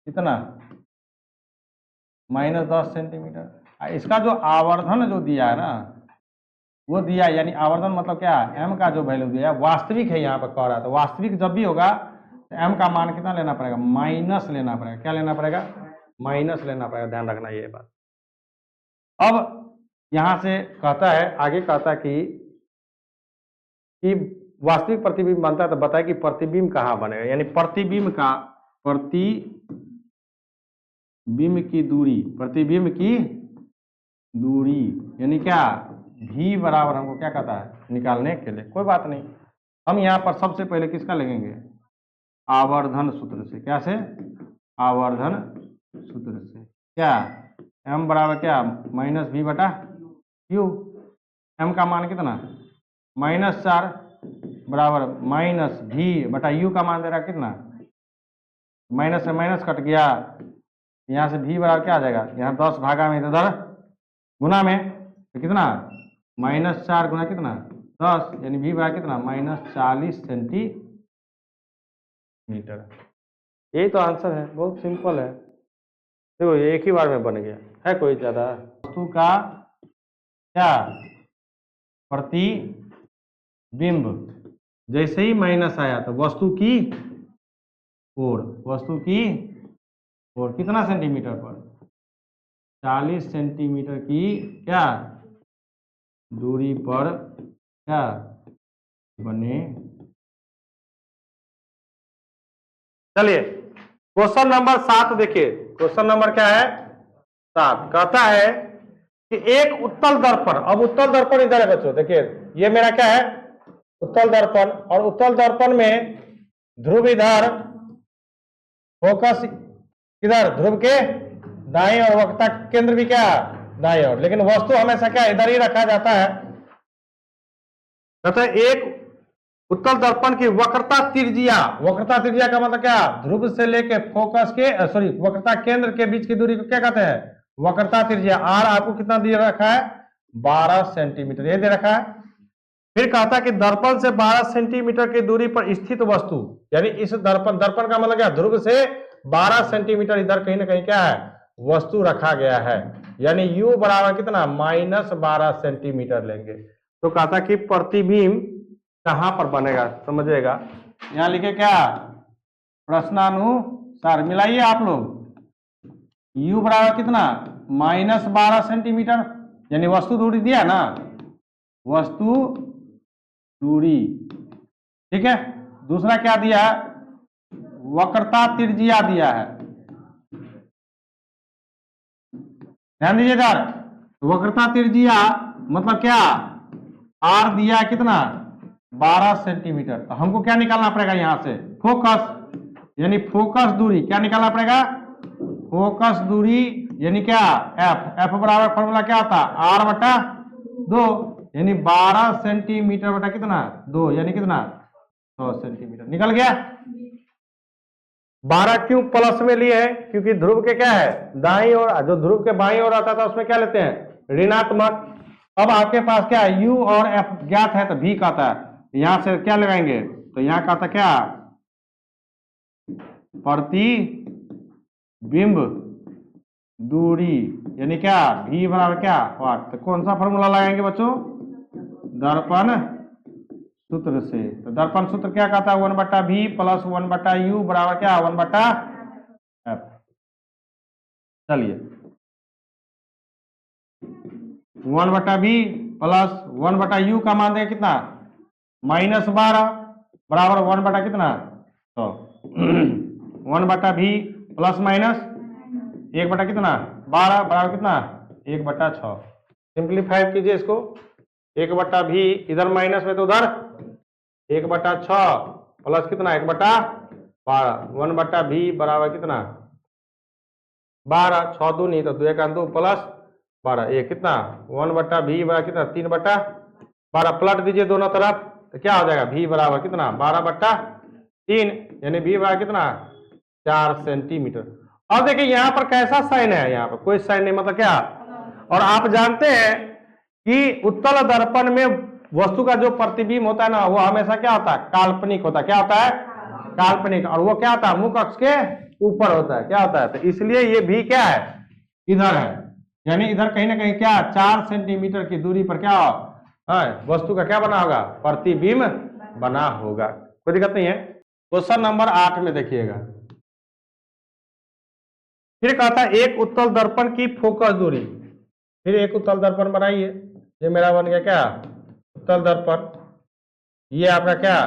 कितना -10 सेंटीमीटर, इसका जो आवर्धन जो दिया है ना वो दिया, यानी आवर्धन मतलब क्या, m का जो वैल्यू दिया है वास्तविक है, यहाँ पर कह रहा है, तो वास्तविक जब भी होगा तो m का मान कितना लेना पड़ेगा, माइनस लेना पड़ेगा, क्या लेना पड़ेगा, माइनस लेना पड़ेगा, ध्यान रखना ये बात। अब यहां से कहता है, आगे कहता है कि वास्तविक प्रतिबिंब बनता है, तो बताए कि प्रतिबिंब कहाँ बनेगा, यानी प्रतिबिंब की दूरी यानी क्या v बराबर हमको क्या कहता है निकालने के लिए, कोई बात नहीं, हम यहाँ पर सबसे पहले किसका लगेंगे, आवर्धन सूत्र से, क्या से, आवर्धन सूत्र से, क्या m बराबर क्या -v बटा q, m का मान कितना -4 बराबर -v बटा u का मान दे रहा कितना, माइनस से माइनस कट गया, यहाँ से v बराबर क्या आ जाएगा, यहाँ 10 भागा में इधर गुना में, तो कितना -4 गुना कितना 10, यानी v बराबर कितना -40 सेंटीमीटर। यही तो आंसर है, बहुत सिंपल है, देखो ये एक ही बार में बन गया है, कोई ज्यादा। वस्तु का क्या प्रतिबिंब जैसे ही माइनस आया तो वस्तु की ओर कितना सेंटीमीटर पर, 40 सेंटीमीटर की क्या दूरी पर क्या बने। चलिए क्वेश्चन नंबर 7 देखिए, क्वेश्चन नंबर क्या है 7, कहता है कि एक उत्तल दर्पण, अब उत्तल दर्पण इधर है बच्चों, देखिए ये मेरा क्या है उत्तल दर्पण, और उत्तल दर्पण में ध्रुव इधर, फोकस इधर ध्रुव के दाईं और वक्रता केंद्र भी क्या दाईं ओर, लेकिन वस्तु हमेशा क्या इधर ही रखा जाता है। कहते हैं एक उत्तल दर्पण की वक्रता त्रिज्या का मतलब क्या, ध्रुव से लेके फोकस के वक्रता केंद्र के बीच की दूरी को क्या कहते हैं, वक्रता त्रिज्या। आर आपको कितना दे रखा है, 12 सेंटीमीटर, ये दे रखा है। फिर कहता है कि दर्पण से 12 सेंटीमीटर की दूरी पर स्थित वस्तु, यानी इस दर्पण का मतलब क्या, ध्रुव से 12 सेंटीमीटर इधर कहीं ना कहीं क्या है वस्तु रखा गया है, यानी u बराबर कितना -12 सेंटीमीटर लेंगे। तो कहता कि प्रतिबिंब कहां पर बनेगा, समझिएगा, यहां लिखे क्या प्रश्नानुसार, मिलाइए आप लोग, u बराबर कितना -12 सेंटीमीटर, यानी वस्तु दूरी दिया ना, वस्तु दूरी, ठीक है। दूसरा क्या दिया है, वक्रता त्रिज्या दिया है, ध्यान दीजिए इधर, वक्रता त्रिज्या मतलब क्या आर दिया है कितना 12 सेंटीमीटर। तो हमको क्या निकालना पड़ेगा यहां से फोकस, यानी फोकस दूरी क्या निकालना पड़ेगा, फोकस दूरी यानी क्या एफ। एफ बराबर फॉर्मूला क्या होता है आर बटा 2, यानी 12 सेंटीमीटर बटा कितना 2, यानी कितना 100 सेंटीमीटर। निकल गया। 12 क्यों प्लस में लिए है, क्योंकि ध्रुव के क्या है दाईं ओर, जो ध्रुव के बाईं ओर आता था उसमें क्या लेते हैं ऋणात्मक। अब आपके पास क्या है u और f ज्ञात है तो v का आता है, यहां से क्या लगाएंगे तो यहां का था क्या प्रतिबिंब दूरी, यानी क्या v बराबर क्या वाट। तो कौन सा फॉर्मूला लगाएंगे बच्चों दर्पण सूत्र से। तो दर्पण सूत्र क्या कहता है 1/v प्लस 1/u बराबर क्या 1/f। चलिए 1/v प्लस 1/u का मान देंगे कितना -12 बराबर 1 बटा कितना तो 1/v प्लस माइनस 1 बटा कितना 12 बराबर कितना 1/6। सिंप्लीफाई कीजिए इसको 1/v इधर माइनस में तो उधर 1/6 प्लस कितना 1/12 1/v बराबर कितना 12 6 2 नहीं तो 2 1 2 प्लस 12 ये कितना 1/v बराबर कितना 3/12 पलट दीजिए दोनों तरफ तो क्या हो जाएगा v बराबर कितना 12/3 यानी v बराबर कितना 4 सेंटीमीटर। अब देखिए यहाँ पर कैसा साइन है, यहाँ पर कोई साइन नहीं मतलब क्या। और आप जानते हैं कि उत्तल दर्पण में वस्तु का जो प्रतिबिंब होता है ना वो हमेशा क्या होता है काल्पनिक होता है। क्या होता है काल्पनिक, और वो क्या होता है मुख अक्ष के ऊपर होता है। क्या होता है तो इसलिए ये भी क्या है इधर है, यानी इधर कहीं ना कहीं क्या 4 सेंटीमीटर की दूरी पर क्या है वस्तु का क्या बना होगा प्रतिबिंब बना होगा। कोई दिक्कत नहीं है। क्वेश्चन नंबर 8 में देखिएगा, फिर कहता है एक उत्तल दर्पण की फोकस दूरी। फिर एक उत्तल दर्पण बनाइए, ये मेरा बन गया क्या उत्तल दर्पण, ये आपका क्या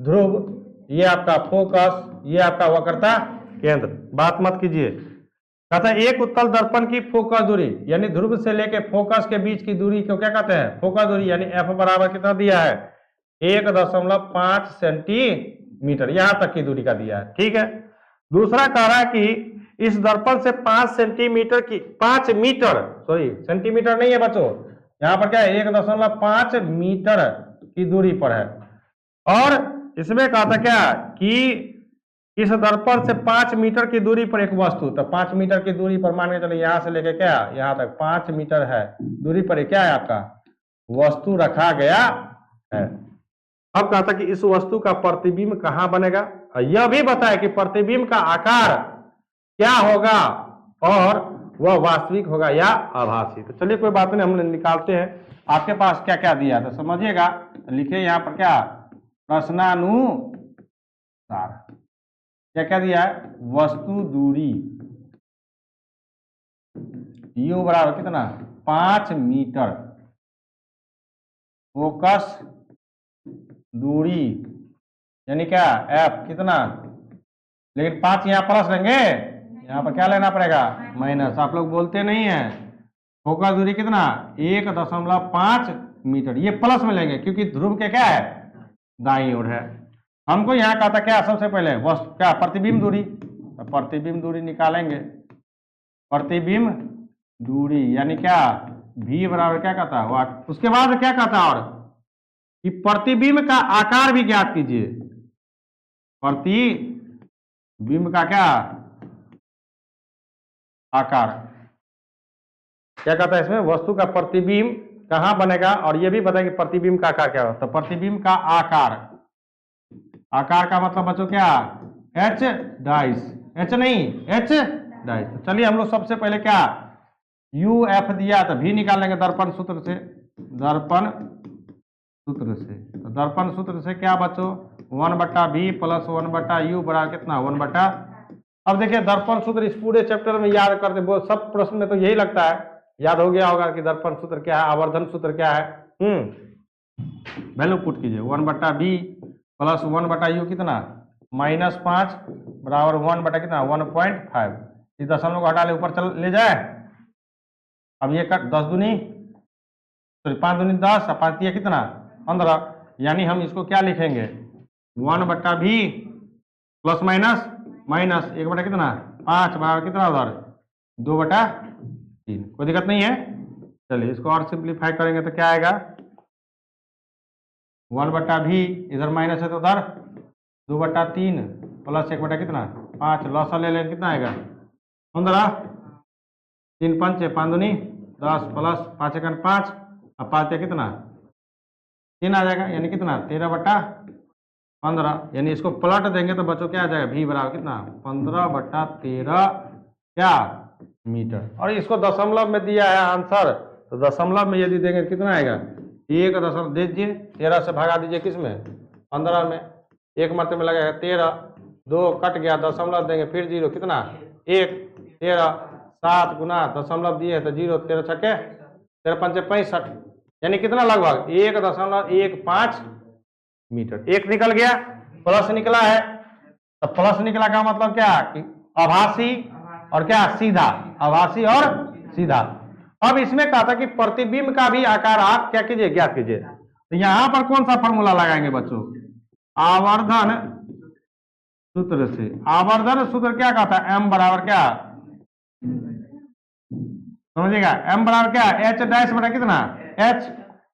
ध्रुव, ये आपका फोकस, ये आपका वक्रता केंद्र। बात मत कीजिए। कहता है एक उत्तल दर्पण की फोकस दूरी, यानी ध्रुव से लेके फोकस के बीच की दूरी को क्या कहते हैं फोकस दूरी, यानी एफ बराबर कितना दिया है 1.5 सेंटीमीटर, यहां तक की दूरी का दिया है। ठीक है। दूसरा कह रहा है कि इस दर्पण से 5 सेंटीमीटर की 5 मीटर सॉरी सेंटीमीटर नहीं है बच्चों, यहां पर क्या है 1.5 मीटर की दूरी पर है। और इसमें कहा था क्या कि इस दर्पण से 5 मीटर की दूरी पर एक वस्तु, तो 5 मीटर की दूरी पर मान के चलिए यहां से लेके क्या यहां तक 5 मीटर है दूरी पर क्या है आपका वस्तु रखा गया है। अब कहा था कि इस वस्तु का प्रतिबिंब कहां बनेगा, यह भी बताया कि प्रतिबिंब का आकार क्या होगा और वह वास्तविक होगा या आभासी। तो चलिए कोई बात नहीं हम निकालते हैं। आपके पास क्या क्या दिया तो समझिएगा, तो लिखिए यहाँ पर क्या प्रश्नानुसार क्या क्या दिया है वस्तु दूरी u बराबर कितना 5 मीटर, फोकस दूरी यानी क्या f कितना, लेकिन 5 यहाँ प्लस लेंगे यहाँ पर क्या लेना पड़ेगा माइनस। आप लोग बोलते नहीं है। फोकस दूरी कितना 1.5 मीटर, ये प्लस में लेंगे क्योंकि ध्रुव के क्या है दाईं ओर है। हमको यहाँ कहा था क्या सबसे पहले वस्तु क्या प्रतिबिंब दूरी, तो प्रतिबिंब दूरी निकालेंगे। प्रतिबिंब दूरी यानी क्या v बराबर क्या कहता है उसके बाद क्या कहता है और कि प्रतिबिंब का आकार भी ज्ञात कीजिए। प्रतिबिंब का क्या आकार क्या कहता है इसमें वस्तु का प्रतिबिंब कहां बनेगा, और यह भी बताया कि प्रतिबिंब का आकार क्या होता है। तो प्रतिबिंब का आकार, आकार का मतलब बच्चों क्या h डाइस, h नहीं h डाइस। तो चलिए हम लोग सबसे पहले क्या u f दिया तो v निकाल लेंगे दर्पण सूत्र से। दर्पण सूत्र से तो दर्पण सूत्र से क्या बच्चों 1/v प्लस 1/u बराबर कितना 1/। अब देखिए दर्पण सूत्र इस पूरे चैप्टर में याद करते वो सब प्रश्न में तो यही लगता है याद हो गया होगा कि दर्पण सूत्र क्या है आवर्धन सूत्र क्या है। वैल्यू पुट कीजिए 1/v प्लस 1/u कितना -5 बराबर 1 बटा कितना 1.5। इस दशमलव को हटा ले ऊपर चल ले जाए। अब ये कट 10 दूनी सॉरी 5 दूनी 10 और 5 तिया कितना 15, यानी हम इसको क्या लिखेंगे 1/v प्लस माइनस माइनस 1 बटा कितना 5 बराबर कितना उधर 2/3। कोई दिक्कत नहीं है। चलिए इसको और सिंप्लीफाई करेंगे तो क्या आएगा 1/v इधर माइनस है तो उधर 2/3 प्लस 1 बटा कितना 5, लॉस ले लें कितना आएगा 15, 3 पंचे 5 दूनी 10 प्लस 5 एकन 5 और 5 कितना 3 आ जाएगा, यानी कितना 13/15, यानी इसको पलट देंगे तो बच्चों क्या आ जाएगा v बराबर कितना 15/13 क्या मीटर। और इसको दशमलव में दिया है आंसर, तो दशमलव में यदि देंगे कितना आएगा 1 दीजिए 13 से भगा दीजिए किस में 15 में, एक मरते में लगेगा 13, 2 कट गया दशमलव देंगे फिर 0 कितना 1, 13 7 गुना दशमलव दिए तो 0, 13 छक्के 13 पंचे 65, यानी कितना लगभग 1.15 मीटर। एक निकल गया, प्लस निकला है, तो प्लस निकला का मतलब क्या कि आभासी और क्या सीधा, आभासी और सीधा। अब इसमें कहा था कि प्रतिबिंब का भी आकार आप क्या कीजिए ज्ञात कीजिए, तो यहां पर कौन सा फॉर्मूला लगाएंगे बच्चों आवर्धन सूत्र से। आवर्धन सूत्र क्या कहता है m बराबर क्या समझिएगा m बराबर क्या h डैश बटा कितना h,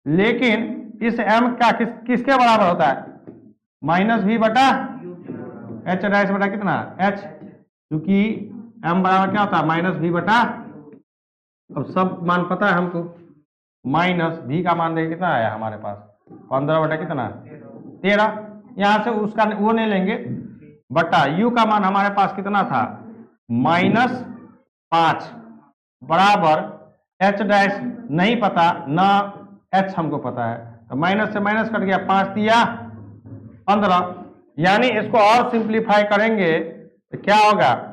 लेकिन इस m का किसके बराबर होता है माइनस v बटा h डैश बटा कितना h, क्योंकि m बराबर क्या होता है माइनस v बटा, अब सब मान पता है हमको, माइनस v का मान देखिए कितना आया हमारे पास 15 बटा कितना 13, यहां से उसका वो नहीं लेंगे बटा u का मान हमारे पास कितना था -5 बराबर h डैश नहीं पता ना h हमको पता है, तो माइनस से माइनस कट गया 5 तिया 15, यानी इसको और सिंप्लीफाई करेंगे तो क्या होगा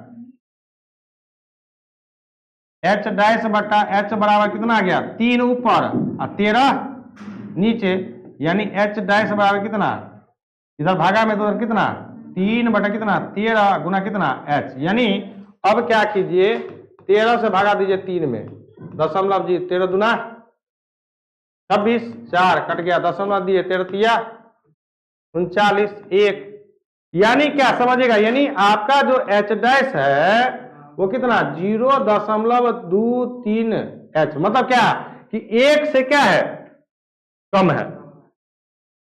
h डैश बटा h बराबर कितना आ गया 3 ऊपर और 13 नीचे, यानी h डैश बराबर कितना इधर भागा में तो कितना 3 बटा कितना 13 गुना कितना h, यानी अब क्या कीजिए 13 से भागा दीजिए 3 में, दशमलव जी 13 दूना 26, 4 कट गया दशमलव दिए 13 तिया 39 1, यानी क्या समझिएगा, यानी आपका जो h डैश है वो कितना 0.23 h, मतलब क्या कि 1 से क्या है कम है,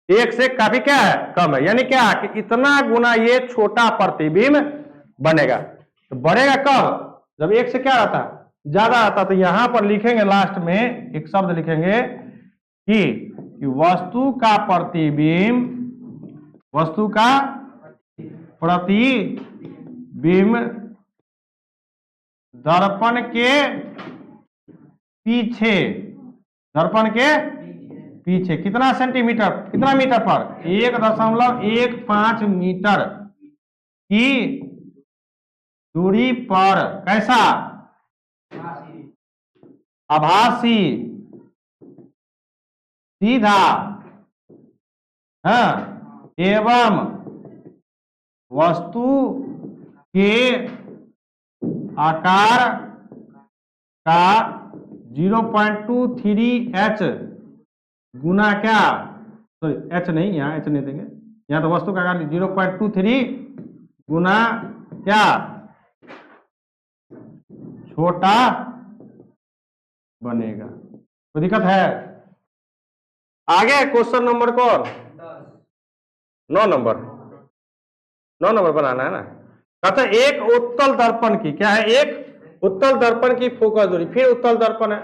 1 से काफी क्या है कम है, यानी क्या कि इतना गुना ये छोटा प्रतिबिंब बनेगा। तो बढ़ेगा कब जब 1 से क्या रहता ज्यादा आता, तो यहां पर लिखेंगे लास्ट में एक शब्द लिखेंगे कि वस्तु का प्रतिबिंब, वस्तु का प्रतिबिंब दर्पण के पीछे, दर्पण के पीछे कितना सेंटीमीटर कितना मीटर पर 1.15 मीटर की दूरी पर कैसा आभासी सीधा एवं वस्तु के आकार का 0.23 h गुना क्या, सॉरी h नहीं, यहाँ h नहीं देंगे, यहाँ तो वस्तु का आकार 0.23 गुना क्या छोटा बनेगा। कोई दिक्कत है? आगे क्वेश्चन नंबर कौन 9 नंबर बनाना है ना। कहता है एक उत्तल दर्पण की क्या है, एक उत्तल दर्पण की फोकस दूरी, फिर उत्तल दर्पण है,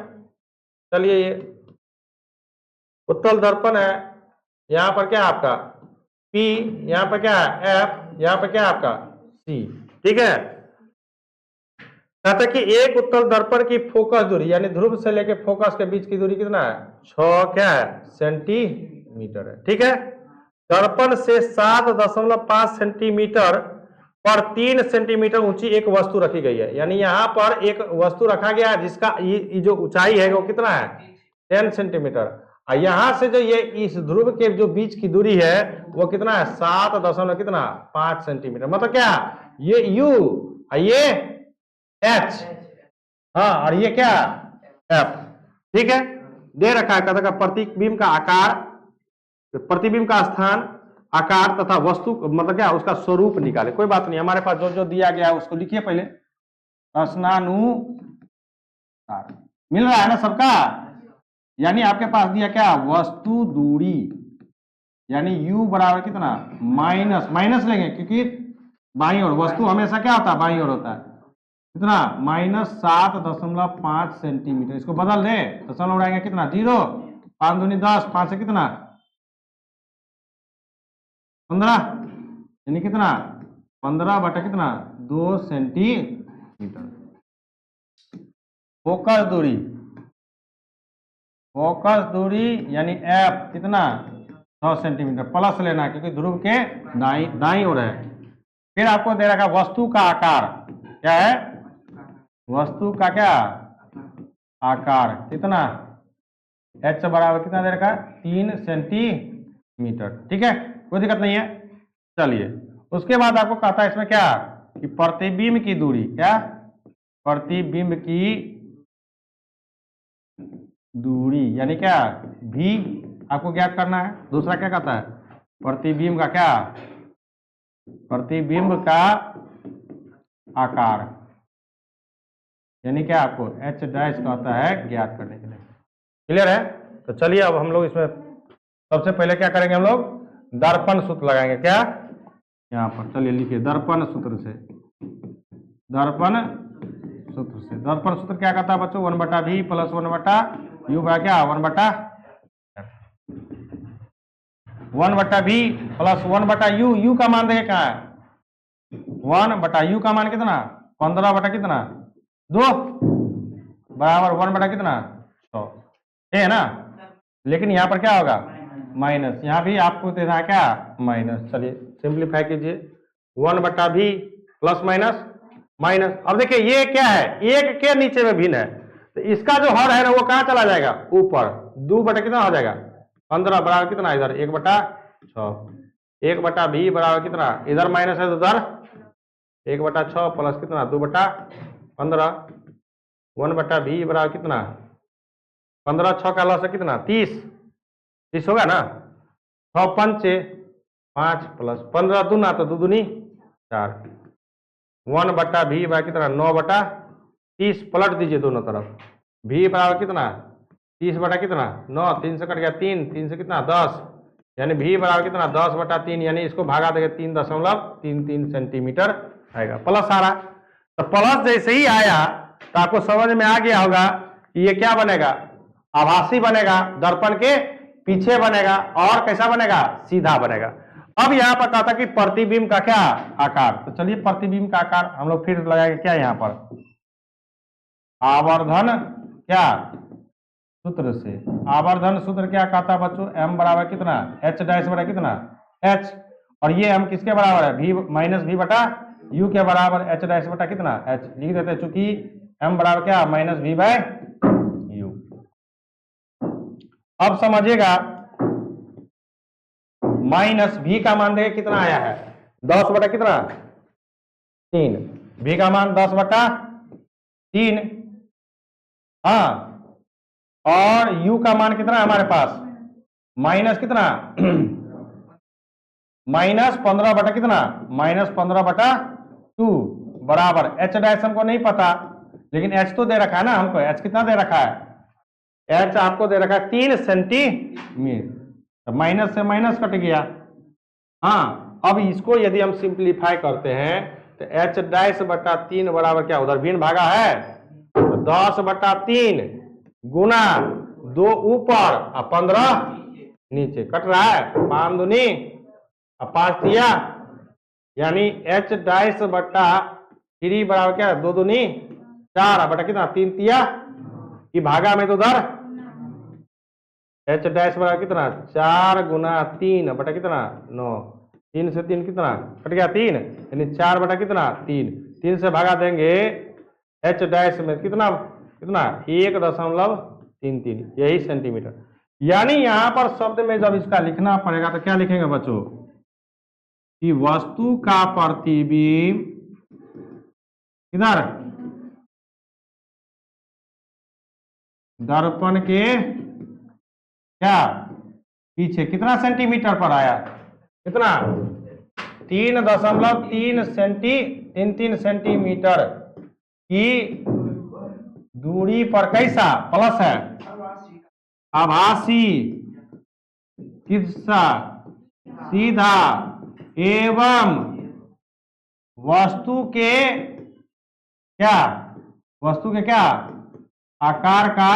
चलिए ये उत्तल दर्पण है, यहां पर क्या आपका P, यहां पर क्या है F, यहां पर क्या आपका C, ठीक है। कहता है कि एक उत्तल दर्पण की फोकस दूरी यानी ध्रुव से लेके फोकस के बीच की दूरी कितना है 6 क्या है सेंटीमीटर है, ठीक है। दर्पण से 7.5 सेंटीमीटर पर 3 सेंटीमीटर ऊंची एक वस्तु रखी गई है, यानी यहाँ पर एक वस्तु रखा गया है जिसका ये जो ऊंचाई है वो कितना है 10 सेंटीमीटर, और यहां से जो ये इस ध्रुव के जो बीच की दूरी है वो कितना है 7.5 सेंटीमीटर, मतलब क्या ये U और ये H, हाँ और ये क्या F, ठीक है। दे रखा है, कहता है प्रतिबिंब का आकार, प्रतिबिंब का स्थान, आकार तथा वस्तु मतलब क्या उसका स्वरूप निकाले। कोई बात नहीं, हमारे पास जो जो दिया गया है उसको लिखिए पहले। प्रश्नानुसार मिल रहा है ना सबका। यानी आपके पास दिया क्या, वस्तु दूरी, यानी u बराबर कितना, माइनस, माइनस लेंगे क्योंकि बाईं ओर, वस्तु हमेशा क्या होता है, बाईं ओर होता है। कितना, -7.5 सेंटीमीटर। इसको बदल दे, दशमलव उड़ाएंगे कितना, 0, 5 दूनी 10, 5 से कितना 15, यानी कितना 15 बटा कितना 2 सेंटीमीटर। फोकस दूरी, फोकस दूरी यानी f कितना 6 सेंटीमीटर, प्लस लेना क्योंकि ध्रुव के दाईं ओर है। फिर आपको दे रखा वस्तु का आकार, क्या है, वस्तु का क्या आकार, कितना h बराबर कितना दे रखा है, 3 सेंटीमीटर। ठीक है, कोई दिक्कत नहीं है। चलिए उसके बाद आपको कहता है इसमें क्या, कि प्रतिबिंब की दूरी, क्या, प्रतिबिंब की दूरी यानी क्या, भी आपको ज्ञात करना है। दूसरा क्या कहता है, प्रतिबिंब का क्या, प्रतिबिंब का आकार, यानी क्या आपको h डैश कहता है ज्ञात करने के लिए। क्लियर है। तो चलिए अब हम लोग इसमें सबसे पहले क्या करेंगे, हम लोग दर्पण सूत्र लगाएंगे। क्या, यहाँ पर चलिए लिखिए, दर्पण सूत्र से, दर्पण सूत्र से, दर्पण सूत्र क्या कहता है बच्चों, 1/v प्लस 1/u बा क्या 1/v प्लस 1/u, u का मान देंगे कहाँ है, 1/u का मान कितना 15 बटा कितना 2 बराबर 1 बटा कितना 100, है ना। लेकिन यहाँ पर क्या होगा, माइनस, यहाँ भी आपको देना है क्या, माइनस। चलिए सिंप्लीफाई कीजिए, 1/v प्लस माइनस माइनस। अब देखिए ये क्या है, एक के नीचे में भिन्न है, तो इसका जो हर है ना वो कहाँ चला जाएगा, ऊपर, 2 बटा कितना हो जाएगा 15 बराबर कितना, इधर 1/6, 1/v बराबर कितना, इधर माइनस है तो उधर 1/6 प्लस कितना 2/15, 1/v बराबर कितना 15, 6 का लॉस है कितना 30 होगा ना, 6 पंचे 5 प्लस 15 दूना तो 2 दूनी 4, 1/v बराबर कितना 9/30, पलट दीजिए दोनों तरफ, v बराबर कितना 30 बटा कितना 9, 3 से कट गया 3, 3 से कितना 10, यानी v बराबर कितना 10/3, यानी इसको भागा देंगे 3.33 सेंटीमीटर आएगा, प्लस आ रहा। तो प्लस जैसे ही आया तो आपको समझ में आ गया होगा कि ये क्या बनेगा, आभासी बनेगा, दर्पण के पीछे बनेगा, और कैसा बनेगा, सीधा बनेगा। अब यहाँ पर कहता कि प्रतिबिंब का क्या आकार, तो चलिए प्रतिबिंब का आकार हम लोग फिर लगाएंगे क्या, यहाँ पर आवर्धन क्या सूत्र से, आवर्धन सूत्र क्या कहता है बच्चों, m बराबर कितना h डैश बटा कितना h, और ये m किसके बराबर है, v माइनस v बटा u के बराबर h डैश बटा कितना h, लिख देते हैं चूंकि m बराबर क्या -v बाय u। अब समझिएगा माइनस v का मान देखिए कितना आया है, 10 बटा कितना 3, v का मान 10/3, हाँ, और u का मान कितना है हमारे पास, माइनस कितना -15 बटा कितना -15/2 बराबर h डैश हमको नहीं पता, लेकिन h तो दे रखा है ना हमको, h कितना दे रखा है, h आपको दे रखा है 3 सेंटीमीटर, तो माइनस से माइनस कट गया। हाँ, अब इसको यदि हम सिंप्लीफाई करते हैं तो h डैश बटा 3 बराबर क्या, उधर भिन्न भागा है तो 10/3 गुना 2 ऊपर और 15 नीचे, कट रहा है 5 दूनी और 5 तिया, यानी h डैश बटा 3 बराबर क्या 2 दूनी 4 बटा कितना 3 तिया, की भागा में तो उधर h डैश बराबर कितना 4 गुना 3 बटा कितना 9, 3 से 3 कितना कट गया 3, यानी 4 बटा कितना 3, 3 से भागा देंगे h डैश में कितना कितना 1.33, यही सेंटीमीटर। यानी यहां पर शब्द में जब इसका लिखना पड़ेगा तो क्या लिखेंगे बच्चों, कि वस्तु का प्रतिबिंब इधर दर्पण के क्या पीछे कितना सेंटीमीटर पर आया, कितना 3.3 सेंटीमीटर की दूरी पर कैसा प्लस है, आभासी किस्सा सीधा एवं वस्तु के क्या, वस्तु के क्या आकार का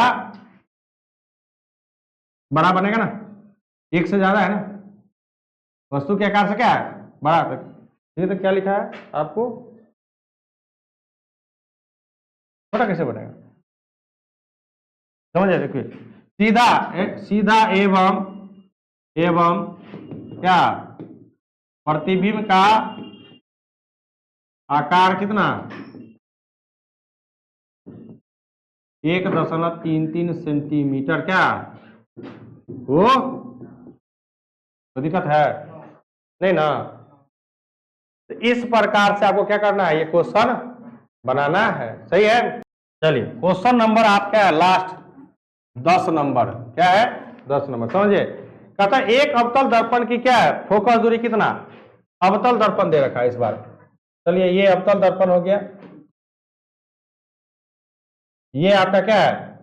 बड़ा बनेगा ना, एक से ज्यादा है ना, वस्तु के आकार से क्या है बड़ा। ये तो क्या लिखा है आपको, छोटा कैसे बनेगा, समझ देखिए, सीधा सीधा एवं क्या प्रतिबिंब का आकार कितना 1.33 सेंटीमीटर क्या वो, तो दिक्कत है नहीं ना। तो इस प्रकार से आपको क्या करना है, ये क्वेश्चन बनाना है, सही है। चलिए क्वेश्चन नंबर आपका है लास्ट 10 नंबर, क्या है 10 नंबर, समझिए। कहता है एक अवतल दर्पण की क्या है फोकस दूरी कितना, अवतल दर्पण दे रखा है इस बार। चलिए ये अवतल दर्पण हो गया, ये आपका क्या है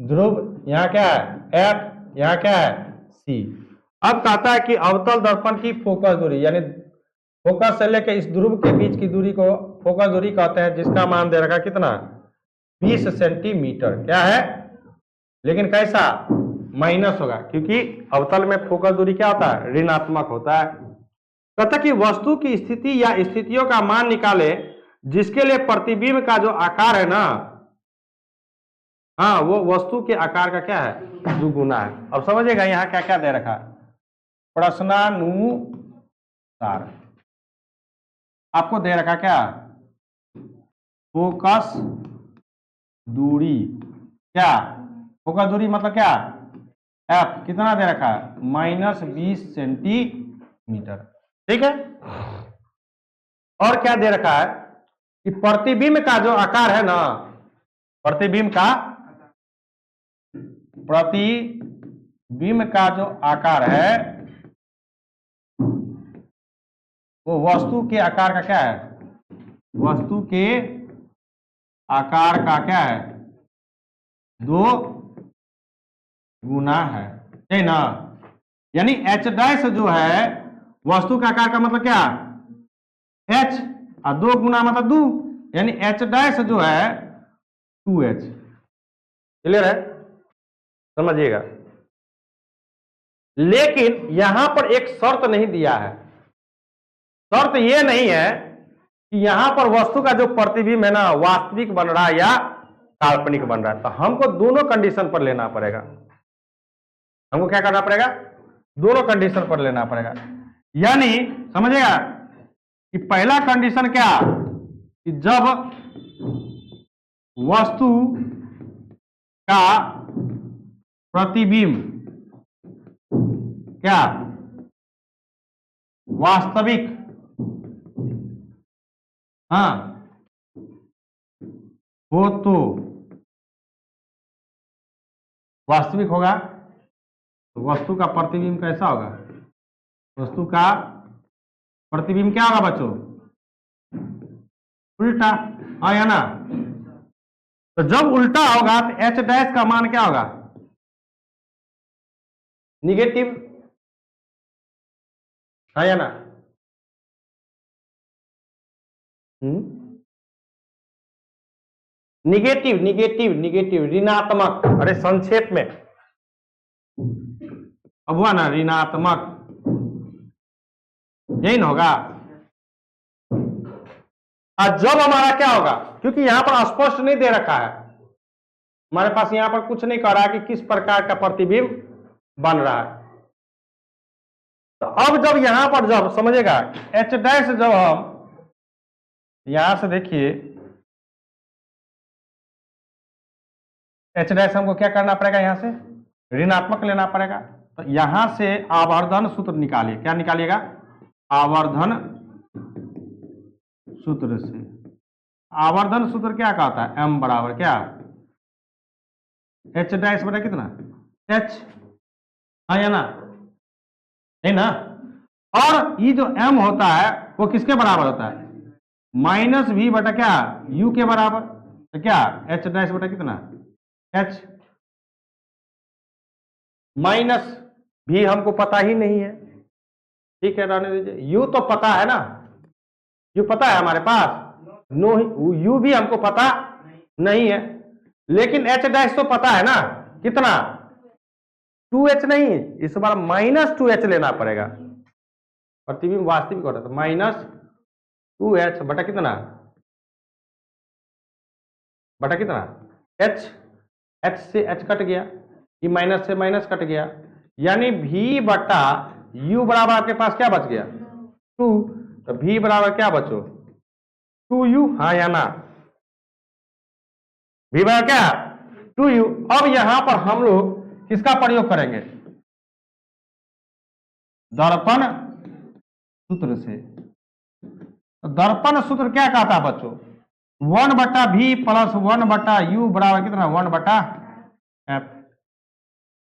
ध्रुव, यहाँ क्या है F, यहाँ क्या है C। अब कहता है कि अवतल दर्पण की फोकस दूरी, यानी फोकस से लेकर इस ध्रुव के बीच की दूरी को फोकस दूरी कहते हैं, जिसका मान दे रखा कितना 20 सेंटीमीटर, क्या है लेकिन कैसा माइनस होगा, क्योंकि अवतल में फोकस दूरी क्या होता है ऋणात्मक होता है। कहता कि वस्तु की स्थिति या स्थितियों का मान निकाले जिसके लिए प्रतिबिंब का जो आकार है ना, हाँ वो वस्तु के आकार का क्या है दुगुना है। अब समझिएगा यहाँ क्या क्या दे रखा है, प्रश्नानुसार आपको दे रखा क्या फोकस दूरी, क्या फोकस दूरी मतलब क्या F कितना दे रखा है -20 सेंटीमीटर, ठीक है। और क्या दे रखा है कि प्रतिबिंब का जो आकार है ना, प्रतिबिंब का जो आकार है वो वस्तु के आकार का क्या है, वस्तु के आकार का क्या है 2 गुना है, सही ना। यानी H डैश जो है वस्तु का आकार का मतलब क्या H और 2 गुना मतलब 2, यानी H डैश जो है 2H, क्लियर है, समझिएगा। लेकिन यहां पर एक शर्त नहीं दिया है, शर्त यह नहीं है कि यहां पर वस्तु का जो प्रतिबिंब है ना वास्तविक बन रहा है या काल्पनिक बन रहा है, तो हमको दोनों कंडीशन पर लेना पड़ेगा, हमको क्या करना पड़ेगा दोनों कंडीशन पर लेना पड़ेगा। यानी समझिएगा कि पहला कंडीशन क्या कि जब वस्तु का प्रतिबिंब क्या वास्तविक हाँ हो तो वास्तविक होगा, तो वस्तु का प्रतिबिंब कैसा होगा, वस्तु का प्रतिबिंब क्या होगा बच्चों उल्टा, हाँ या ना। तो जब उल्टा होगा तो H डैश का मान क्या होगा निगेटिव, हाँ या ना। निगेटिव निगेटिव निगेटिव ऋणात्मक, अरे संक्षेप में अब हुआ ना ऋणात्मक, यही ना होगा। और जब हमारा क्या होगा, क्योंकि यहां पर स्पष्ट नहीं दे रखा है, हमारे पास यहां पर कुछ नहीं कह रहा है कि किस प्रकार का प्रतिबिंब बन रहा है। तो अब जब यहां पर जब समझेगा H डैश, जब हम यहां से देखिए H डैश हमको क्या करना पड़ेगा, यहां से ऋणात्मक लेना पड़ेगा। तो यहां से आवर्धन सूत्र निकालिए, क्या निकालिएगा आवर्धन सूत्र से। आवर्धन सूत्र क्या कहता है m बराबर क्या H डैश बटा कितना H, हाँ या ना, नहीं ना। और ये जो m होता है वो किसके बराबर होता है, माइनस v बटा क्या u के बराबर। तो क्या h डैश बटा कितना h, माइनस v हमको पता ही नहीं है, ठीक है रहने दीजिए। u तो पता है ना, u पता है हमारे पास, नो u भी हमको पता नहीं है, लेकिन h डैश तो पता है ना, कितना 2h, नहीं इस बार माइनस 2h लेना पड़ेगा, प्रतिबिंब वास्तविक होता है तो माइनस 2h बटा कितना h, h से h कट गया, ये माइनस से माइनस कट गया, यानी v बटा u बराबर आपके पास क्या बच गया 2, तो v बराबर क्या बचो 2u, हाँ या ना, v बराबर क्या 2u। अब यहां पर हम लोग किसका प्रयोग करेंगे, दर्पण सूत्र से। तो दर्पण सूत्र क्या कहता है बच्चों, 1 बटा v प्लस 1 बटा u बराबर कितना 1 बटा f।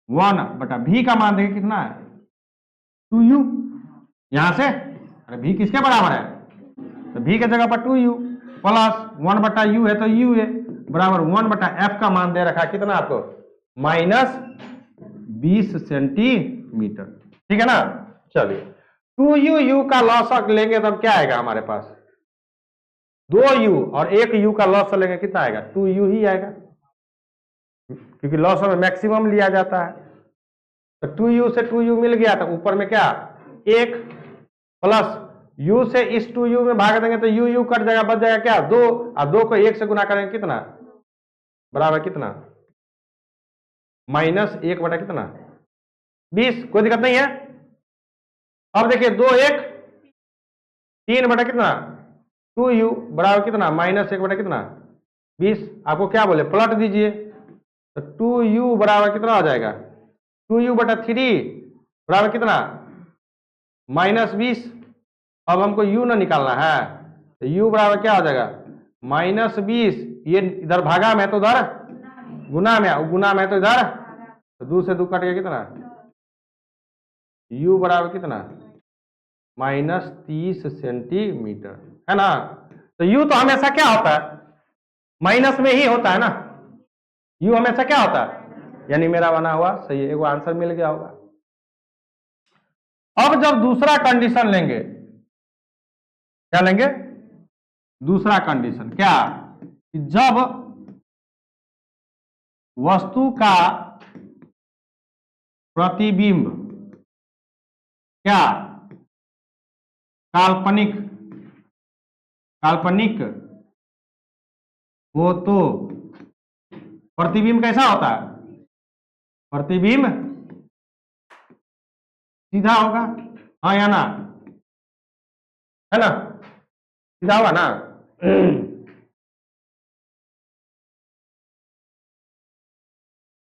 1 बटा v का मान देखिए कितना है 2u, यहां से अरे v किसके बराबर है, तो v के जगह पर 2u प्लस 1 बटा u है तो u है बराबर 1 बटा f का मान दे रखा है कितना आपको माइनस 20 सेंटीमीटर, ठीक है ना। चलिए 2u का लॉसक लेंगे तब क्या आएगा हमारे पास 2u, और 1u का लॉस लेंगे कितना आएगा 2u ही आएगा, क्योंकि लॉस में मैक्सिमम लिया जाता है। तो 2u से 2u मिल गया, तो ऊपर में क्या 1 प्लस u से इस 2u में भाग देंगे तो u कट जाएगा, बच जाएगा क्या 2, और 2 को 1 से गुना करेंगे कितना बराबर कितना माइनस 1 बटा कितना 20, कोई दिक्कत नहीं है। अब देखिए 2 1 3 बटा कितना 2u बराबर कितना माइनस 1 बटा कितना 20, आपको क्या बोले पलट दीजिए, तो 2u बराबर कितना हो जाएगा 2u बटा 3 बराबर कितना माइनस 20। अब हमको u ना निकालना है, तो u बराबर क्या हो जाएगा माइनस 20, ये इधर भागा में तो उधर गुना में, गुना में तो इधर, तो 2 से 2 कट गया कितना u बराबर कितना माइनस 30 सेंटीमीटर, है ना। तो u तो हमेशा क्या होता है माइनस में ही होता है ना, u हमेशा क्या होता है, यानी मेरा बना हुआ सही है, एगो आंसर मिल गया होगा। अब जब दूसरा कंडीशन लेंगे, क्या लेंगे दूसरा कंडीशन, क्या कि जब वस्तु का प्रतिबिंब क्या काल्पनिक हो तो प्रतिबिंब कैसा होता है, प्रतिबिंब सीधा होगा, हाँ या ना, है ना, सीधा होगा ना।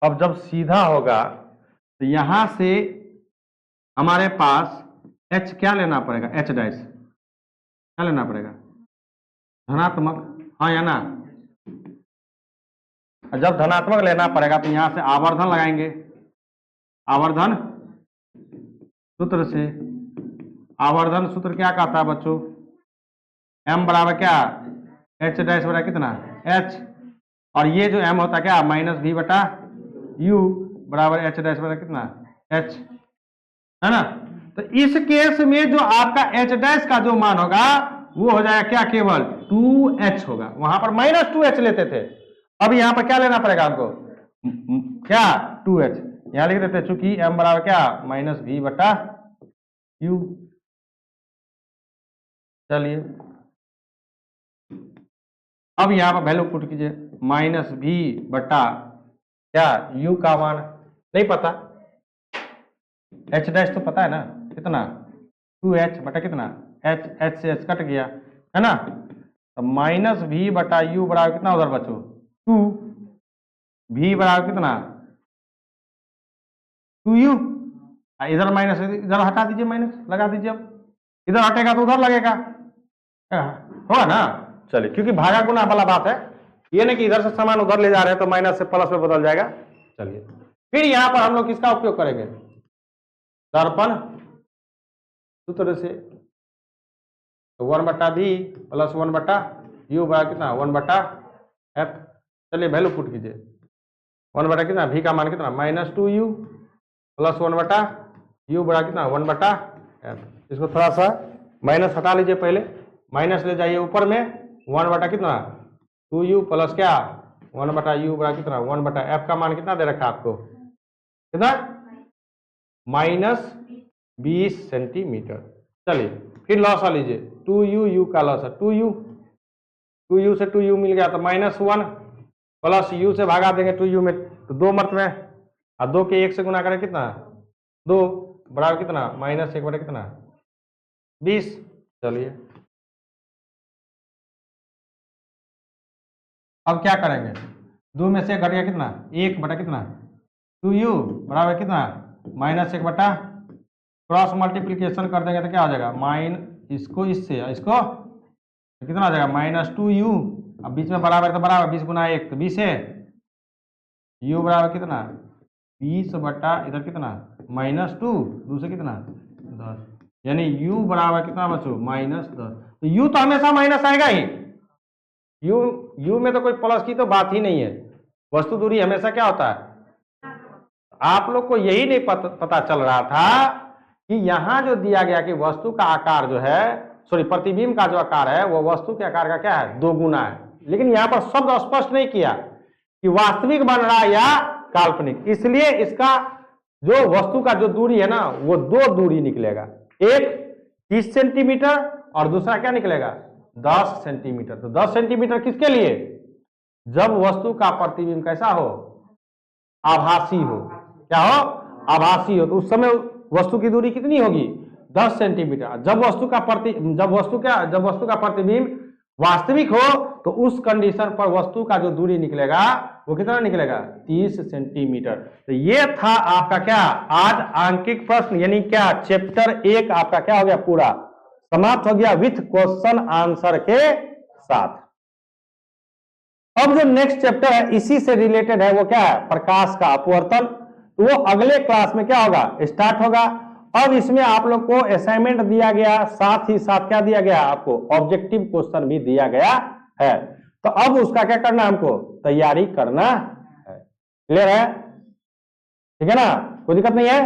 अब जब सीधा होगा तो यहां से हमारे पास h क्या लेना पड़ेगा h डैश क्या लेना पड़ेगा धनात्मक, हाँ या ना। जब धनात्मक लेना पड़ेगा तो यहां से आवर्धन लगाएंगे, आवर्धन सूत्र से, आवर्धन सूत्र क्या कहता है बच्चों m बराबर क्या h डैश बटा कितना h, और ये जो m होता है क्या माइनस v बटा u बराबर h डैश बटा कितना h, है ना। तो इस केस में जो आपका h डैश का जो मान होगा वो हो जाएगा क्या केवल 2h होगा, वहां पर माइनस 2h लेते थे, अब यहां पर क्या लेना पड़ेगा हमको क्या 2h, यहां लिख देते चूंकि m बराबर क्या माइनस v बटा u। चलिए अब यहां पर वैल्यू पुट कीजिए, माइनस v बटा क्या u का मान नहीं पता, h डैश तो पता है ना कितना 2h बटा कितना h, h से h कट गया, है ना। तो माइनस v बटा u बराबर कितना उधर बचो 2, v बराबर कितना 2u, इधर माइनस इधर हटा दीजिए, माइनस लगा दीजिए, अब इधर हटेगा तो उधर लगेगा, होगा ना। चलिए क्योंकि भागा गुना वाला बात है, ये नहीं कि इधर से सामान उधर ले जा रहे हैं तो माइनस से प्लस में बदल जाएगा। चलिए फिर यहां पर हम लोग किसका उपयोग करेंगे दर्पण सूत्र से। तो 1/v प्लस 1/u बराबर कितना 1/f। चलिए वैल्यू पुट कीजिए। 1 कितना v का मान कितना -2u प्लस 1/u बराबर कितना 1/f। इसको थोड़ा सा माइनस हटा लीजिए, पहले माइनस ले जाइए ऊपर में। 1 कितना 2u प्लस क्या 1/u बराबर कितना 1/f का मान कितना दे रखा है आपको, कितना -20 सेंटीमीटर। चलिए फिर लॉस लीजिए, 2u का लॉस है 2u से 2u मिल गया तो -1 प्लस u से भागा देंगे 2u में तो 2 मर्त में, और 2 के 1 से गुना करें कितना 2 बराबर कितना -1 बटे कितना 20। चलिए अब क्या करेंगे, 2 में से घट गया कितना 1 बटा कितना 2u बराबर कितना -1 बटा, क्रॉस मल्टीप्लीकेशन कर देंगे तो क्या हो जाएगा इसको इससे इसको तो कितना आ जाएगा -2u, अब बीच में बराबर तो बराबर 20 गुना 1 तो 20 है, u बराबर कितना 20 बटा इधर कितना -2 दूसरे कितना 10, यानी u बराबर कितना बचो -10। तो u तो हमेशा माइनस आएगा ही, u में तो कोई प्लस की तो बात ही नहीं है। वस्तु दूरी हमेशा क्या होता है, आप लोग को यही नहीं पता चल रहा था कि यहां जो दिया गया कि वस्तु का आकार जो है, सॉरी प्रतिबिंब का जो आकार है वो वस्तु के आकार का क्या है 2 गुना है, लेकिन यहां पर शब्द स्पष्ट नहीं किया कि वास्तविक बन रहा है या काल्पनिक, इसलिए इसका जो वस्तु का जो दूरी है ना वो 2 दूरी निकलेगा, एक 30 सेंटीमीटर और दूसरा क्या निकलेगा 10 सेंटीमीटर। तो 10 सेंटीमीटर किसके लिए, जब वस्तु का प्रतिबिंब कैसा हो आभासी हो, क्या हो आभासी हो, तो उस समय वस्तु की दूरी कितनी होगी 10 सेंटीमीटर। जब वस्तु का प्रतिबिंब वास्तविक हो तो उस कंडीशन पर वस्तु का जो दूरी निकलेगा वो कितना निकलेगा 30 सेंटीमीटर। तो ये था आपका क्या आज आंकिक प्रश्न, यानी क्या चैप्टर 1 आपका क्या हो गया पूरा समाप्त हो गया विथ क्वेश्चन आंसर के साथ। अब जो नेक्स्ट चैप्टर है इसी से रिलेटेड है, वो क्या है प्रकाश का अपवर्तन, तो वो अगले क्लास में क्या होगा स्टार्ट होगा। अब इसमें आप लोग को असाइनमेंट दिया गया, साथ ही साथ क्या दिया गया आपको ऑब्जेक्टिव क्वेश्चन भी दिया गया है, तो अब उसका क्या करना हमको तैयारी करना है। क्लियर है, ठीक है ना, कोई दिक्कत नहीं है।